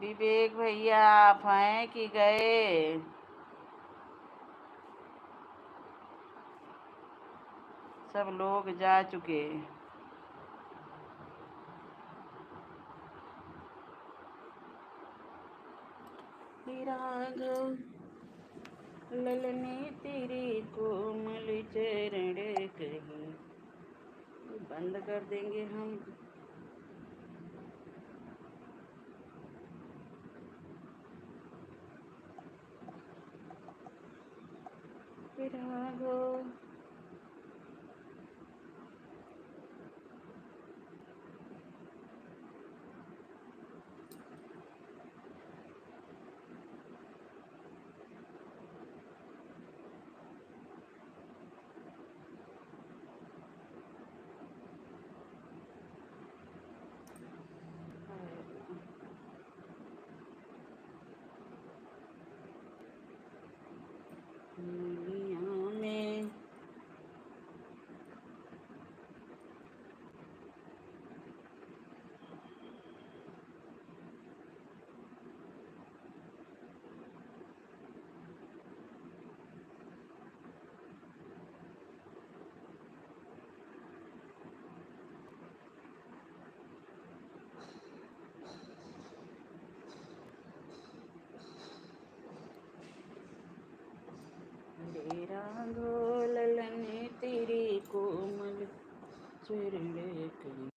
विवेक भैया आप हैं कि गए? सब लोग जा चुके। राघव ललने तेरी कोमल चरण कहीं। बंद कर देंगे हम। राघव दुनिया में राघो ललने तेरे कोमल चरण कली।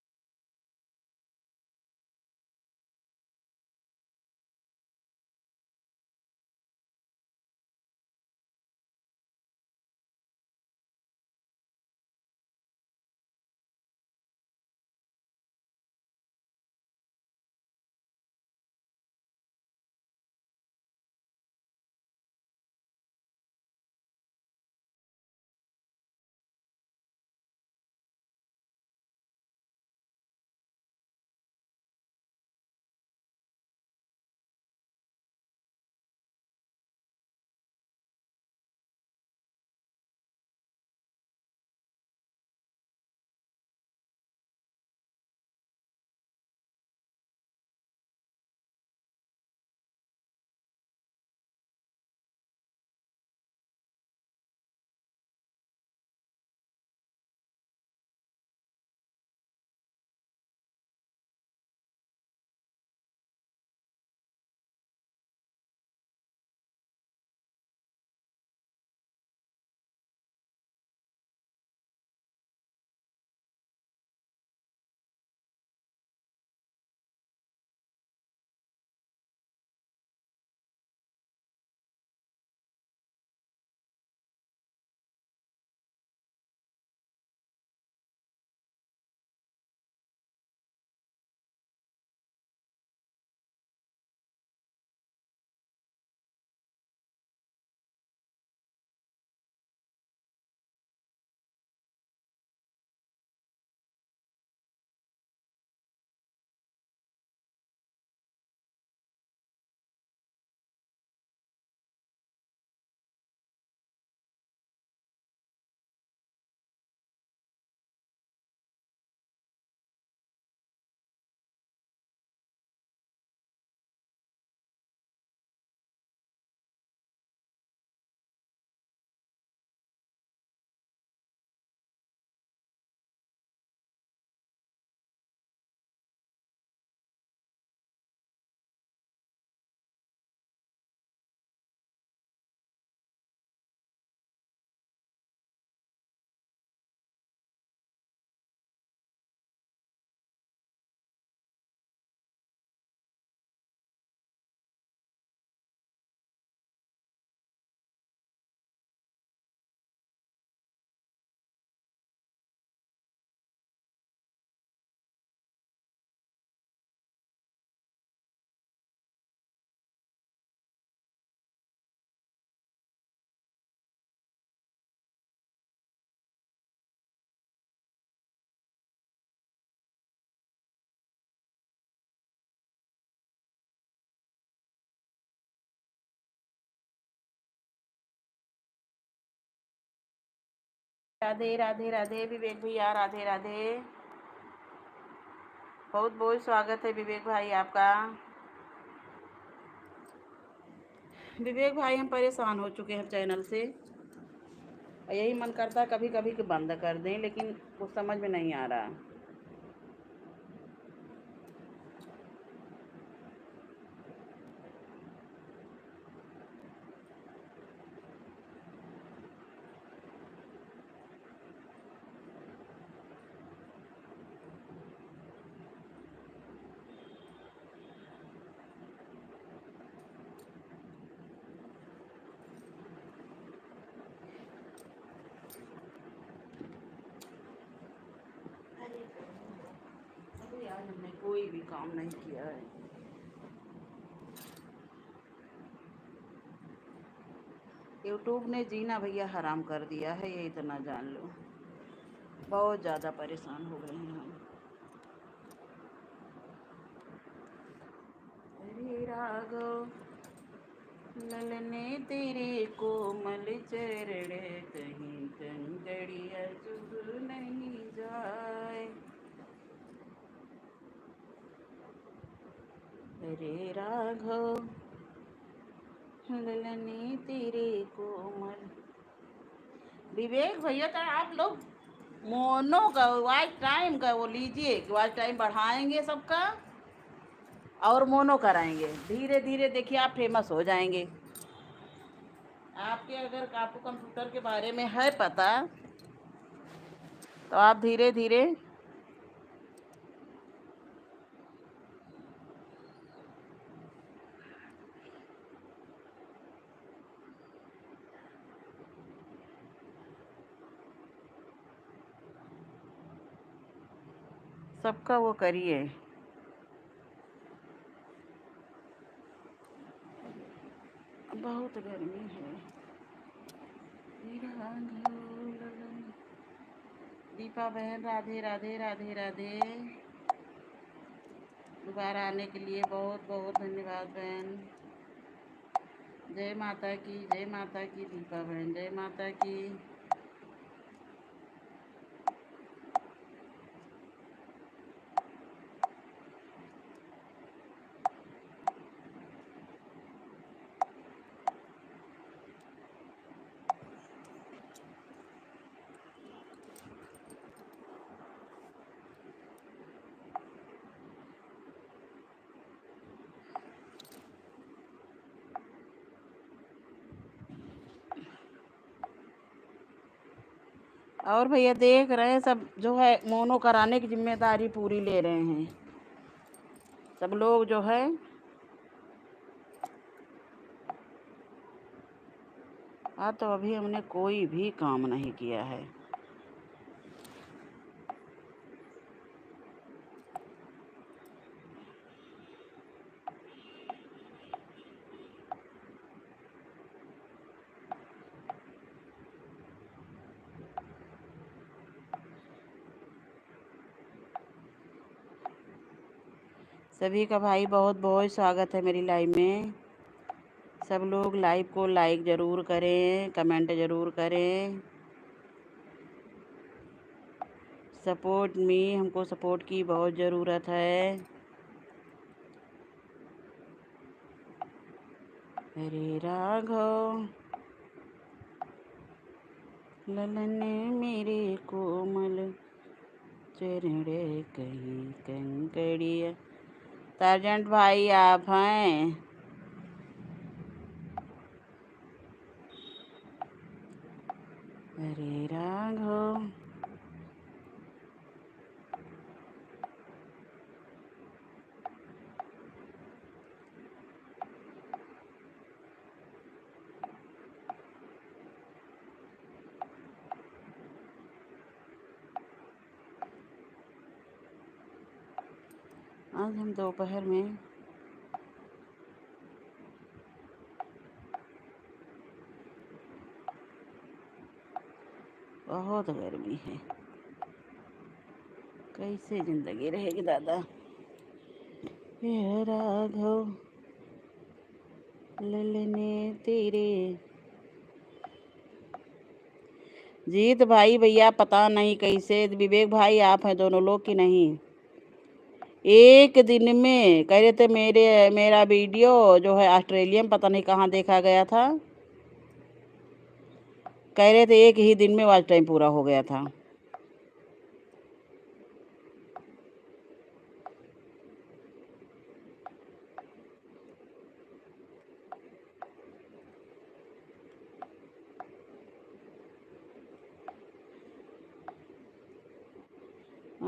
राधे राधे राधे विवेक भैया, राधे राधे। बहुत बहुत स्वागत है विवेक भाई आपका। विवेक भाई हम परेशान हो चुके हैं चैनल से, यही मन करता है कभी कभी कि बंद कर दें, लेकिन कुछ समझ में नहीं आ रहा। अभी आज हमने कोई भी काम नहीं किया है। यूट्यूब ने जीना भैया हराम कर दिया है, ये इतना जान लो। बहुत ज़्यादा परेशान हो गए हैं हम। हरे राघव ललने तेरे कोमल चरण, कहीं कंकड़िया चुभ नहीं जाए। हरे राघव ललने तेरे कोमल। विवेक भैया तो आप लोग मोनो का वॉच टाइम का वो लीजिए, वॉच टाइम बढ़ाएंगे सबका और मोनो कराएंगे, धीरे धीरे देखिए आप फेमस हो जाएंगे। आपके अगर आपको कंप्यूटर के बारे में है पता तो आप धीरे धीरे सबका वो करिए। बहुत गर्मी है। दीपा बहन राधे राधे राधे राधे। दोबारा आने के लिए बहुत बहुत धन्यवाद बहन। जय माता की दीपा बहन, जय माता की। और भैया देख रहे हैं सब जो है मोनो कराने की जिम्मेदारी पूरी ले रहे हैं सब लोग जो है। तो अभी हमने कोई भी काम नहीं किया है। सभी का भाई बहुत बहुत स्वागत है मेरी लाइव में। सब लोग लाइव को लाइक ज़रूर करें, कमेंट ज़रूर करें। सपोर्ट मी, हमको सपोर्ट की बहुत ज़रूरत है। हरे राघव ललन मेरे कोमल चरण कहीं कंकड़िया। सार्जेंट भाई आप हैं? हरे राघव आज हम दोपहर में बहुत गर्मी है। कैसे जिंदगी रहेगी दादा। हे राघव ललने तेरे। जीत भाई भैया पता नहीं कैसे। विवेक भाई आप हैं दोनों लोग की नहीं। एक दिन में कह रहे थे मेरा वीडियो जो है ऑस्ट्रेलिया में पता नहीं कहाँ देखा गया था। कह रहे थे एक ही दिन में वॉच टाइम पूरा हो गया था।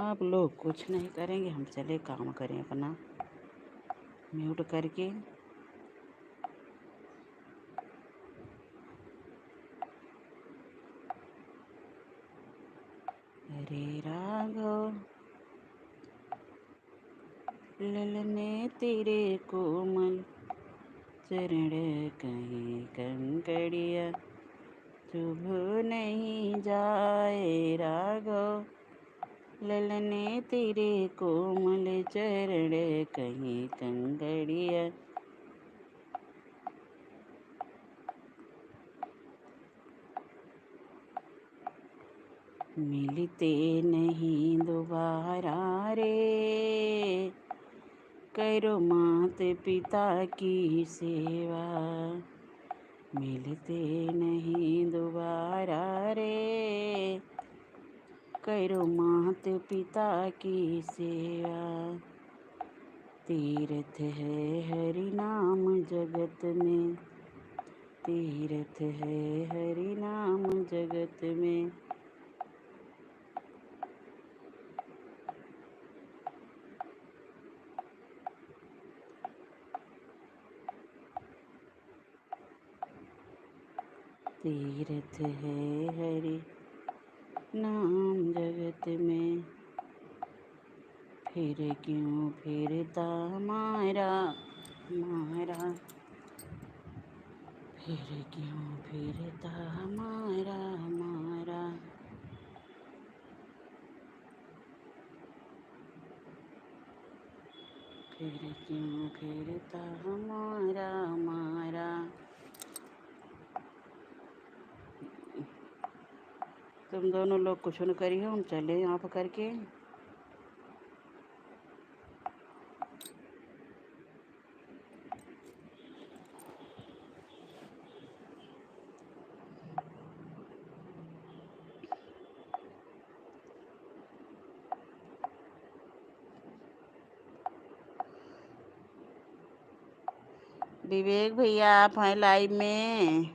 आप लोग कुछ नहीं करेंगे, हम चले काम करें अपना म्यूट करके। हरे राघव ललने तेरे कोमल चरण कहीं कंकड़िया चुभ नहीं जाए। राघव ललने तेरे कोमल चरण कहीं कंकड़िया। मिलते नहीं दोबारा रे, करो मात पिता की सेवा। मिलते नहीं दोबारा रे, करो मात पिता की सेवा। तीर्थ है हरि नाम जगत में, तीर्थ है हरि नाम जगत में। तीर्थ है हरि नाम जगत में, फिर क्यों फिरता मारा मारा, फिर क्यों फिरता मारा मारा। फिर क्यों फिरता मारा मारा। तुम दोनों लोग कुछ न करी हो, हम चले यहाँ पर करके। विवेक भैया आप हैं लाइव में?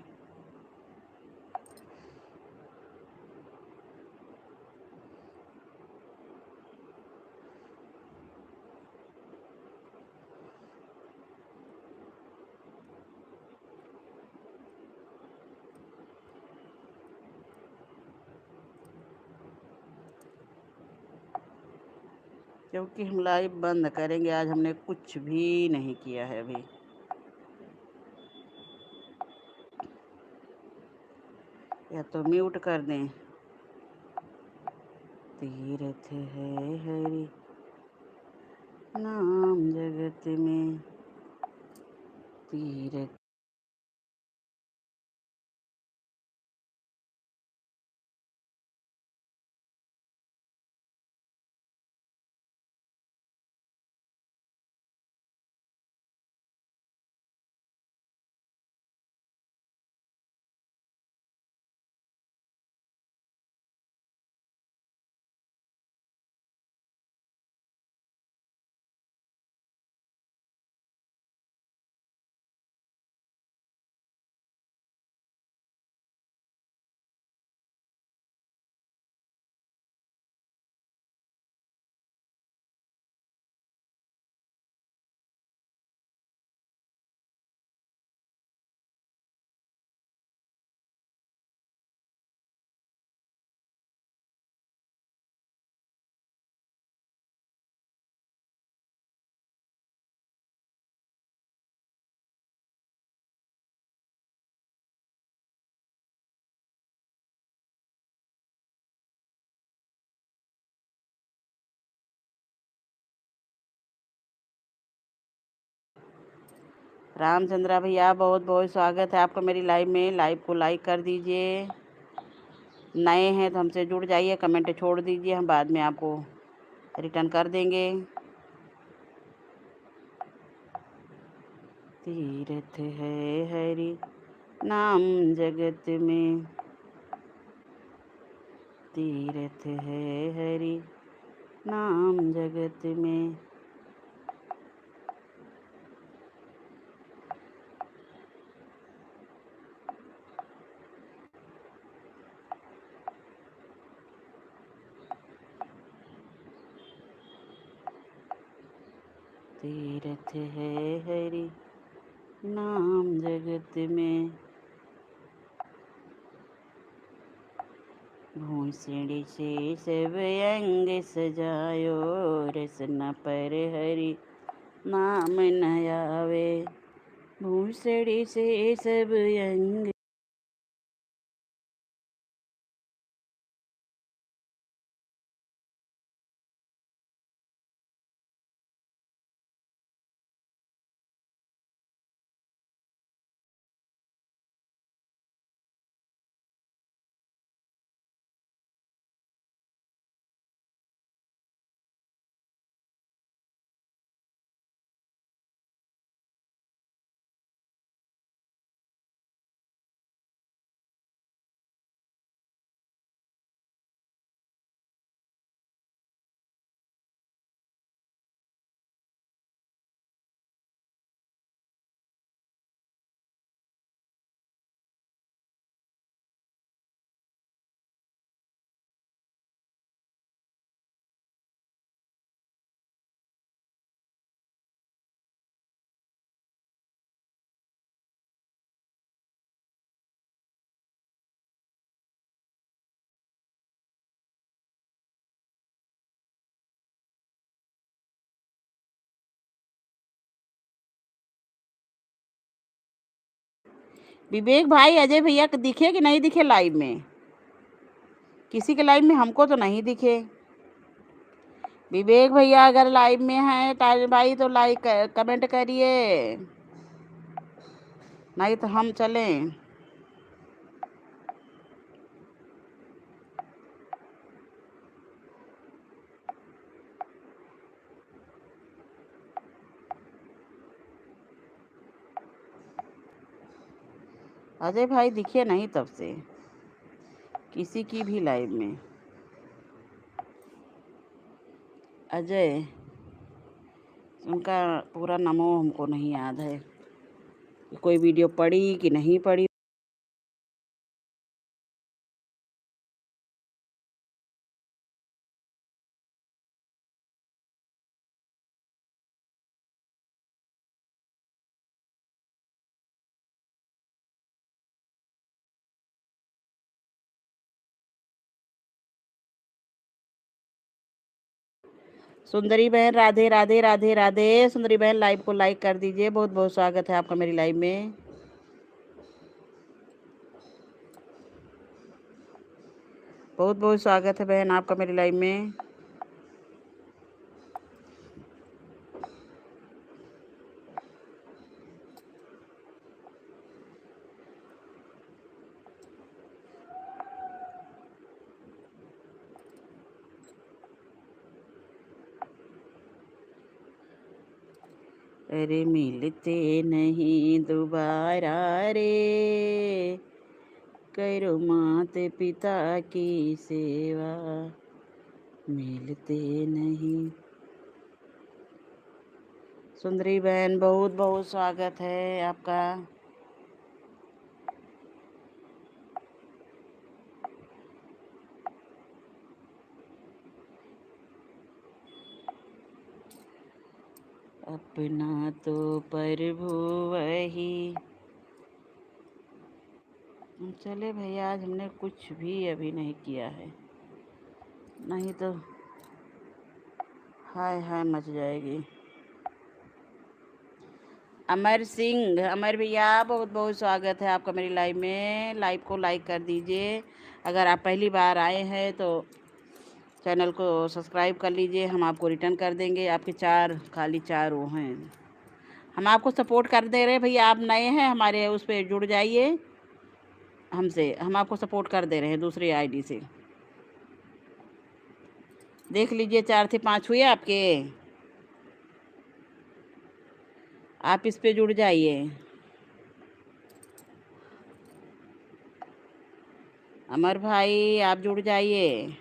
क्योंकि हम लाइव बंद करेंगे, आज हमने कुछ भी नहीं किया है अभी। या तो म्यूट कर दें। तीर्थ है हरि नाम जगत में, तीर्थ रामचंद्रा भैया बहुत बहुत स्वागत है आपका मेरी लाइव में। लाइव को लाइक कर दीजिए। नए हैं तो हमसे जुड़ जाइए, कमेंट छोड़ दीजिए, हम बाद में आपको रिटर्न कर देंगे। तीर्थ है हरि नाम जगत में, तीर्थ है हरि नाम जगत में। तीर्थ है हरि नाम जगत में, भूषण से सब अंग सजायो, रसना पर हरि नाम न आवे। भूषण से सब अंग विवेक भाई अजय भैया दिखे कि नहीं दिखे लाइव में? किसी के लाइव में हमको तो नहीं दिखे। विवेक भैया अगर लाइव में हैं टाइल भाई तो लाइक कमेंट करिए, नहीं तो हम चलें। अजय भाई दिखे नहीं तब से किसी की भी लाइव में। अजय, उनका पूरा नामो हमको नहीं याद है, कोई वीडियो पड़ी कि नहीं पड़ी। सुंदरी बहन राधे राधे राधे राधे। सुंदरी बहन लाइव को लाइक कर दीजिए, बहुत बहुत स्वागत है आपका मेरी लाइव में। बहुत बहुत स्वागत है बहन आपका मेरी लाइव में। अरे मिलते नहीं दोबारा रे, करो मात पिता की सेवा, मिलते नहीं। सुंदरी बहन बहुत बहुत स्वागत है आपका। अपना तो प्रभु वही। चले भैया, आज हमने कुछ भी अभी नहीं किया है, नहीं तो हाय हाय मच जाएगी। अमर सिंह, अमर भैया बहुत बहुत स्वागत है आपका मेरी लाइव में। लाइव को लाइक कर दीजिए। अगर आप पहली बार आए हैं तो चैनल को सब्सक्राइब कर लीजिए, हम आपको रिटर्न कर देंगे। आपके खाली चार वो हैं, हम आपको सपोर्ट कर दे रहे हैं भैया। आप नए हैं हमारे उस पर जुड़ जाइए हमसे, हम आपको सपोर्ट कर दे रहे हैं दूसरी आईडी से। देख लीजिए 4 थे 5 हुए आपके, आप इस पे जुड़ जाइए। अमर भाई आप जुड़ जाइए।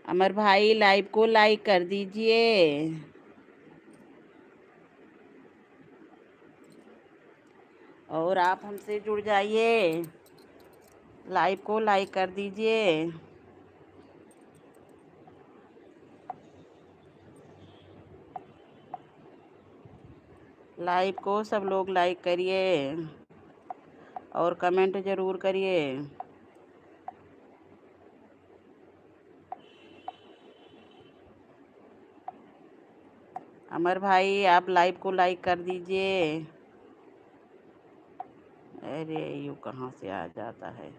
अमर भाई लाइव को लाइक कर दीजिए। और आप हमसे जुड़ जाइए, लाइव को लाइक कर दीजिए। लाइव को सब लोग लाइक करिए और कमेंट ज़रूर करिए। अमर भाई आप लाइव को लाइक कर दीजिए। अरे यू कहाँ से आ जाता है।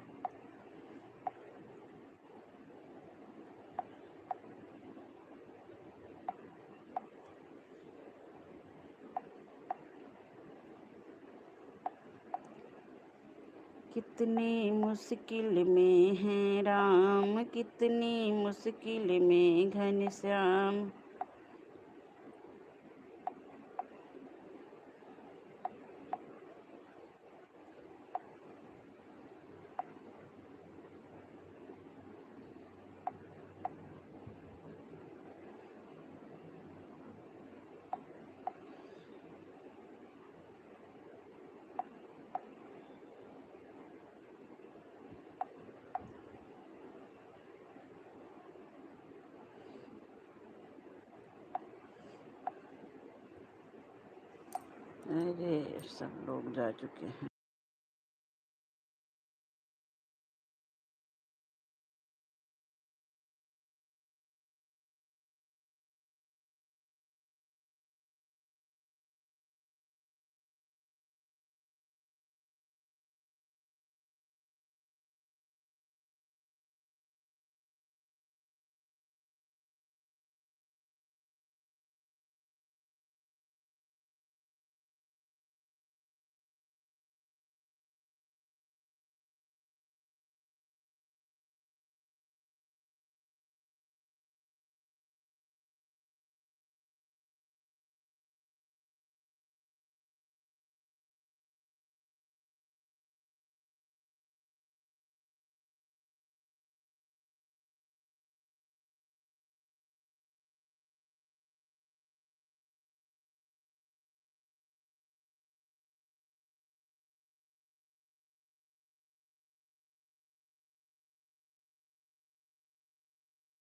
कितनी मुश्किल में है राम, कितनी मुश्किल में घनश्याम। सब लोग जा चुके हैं।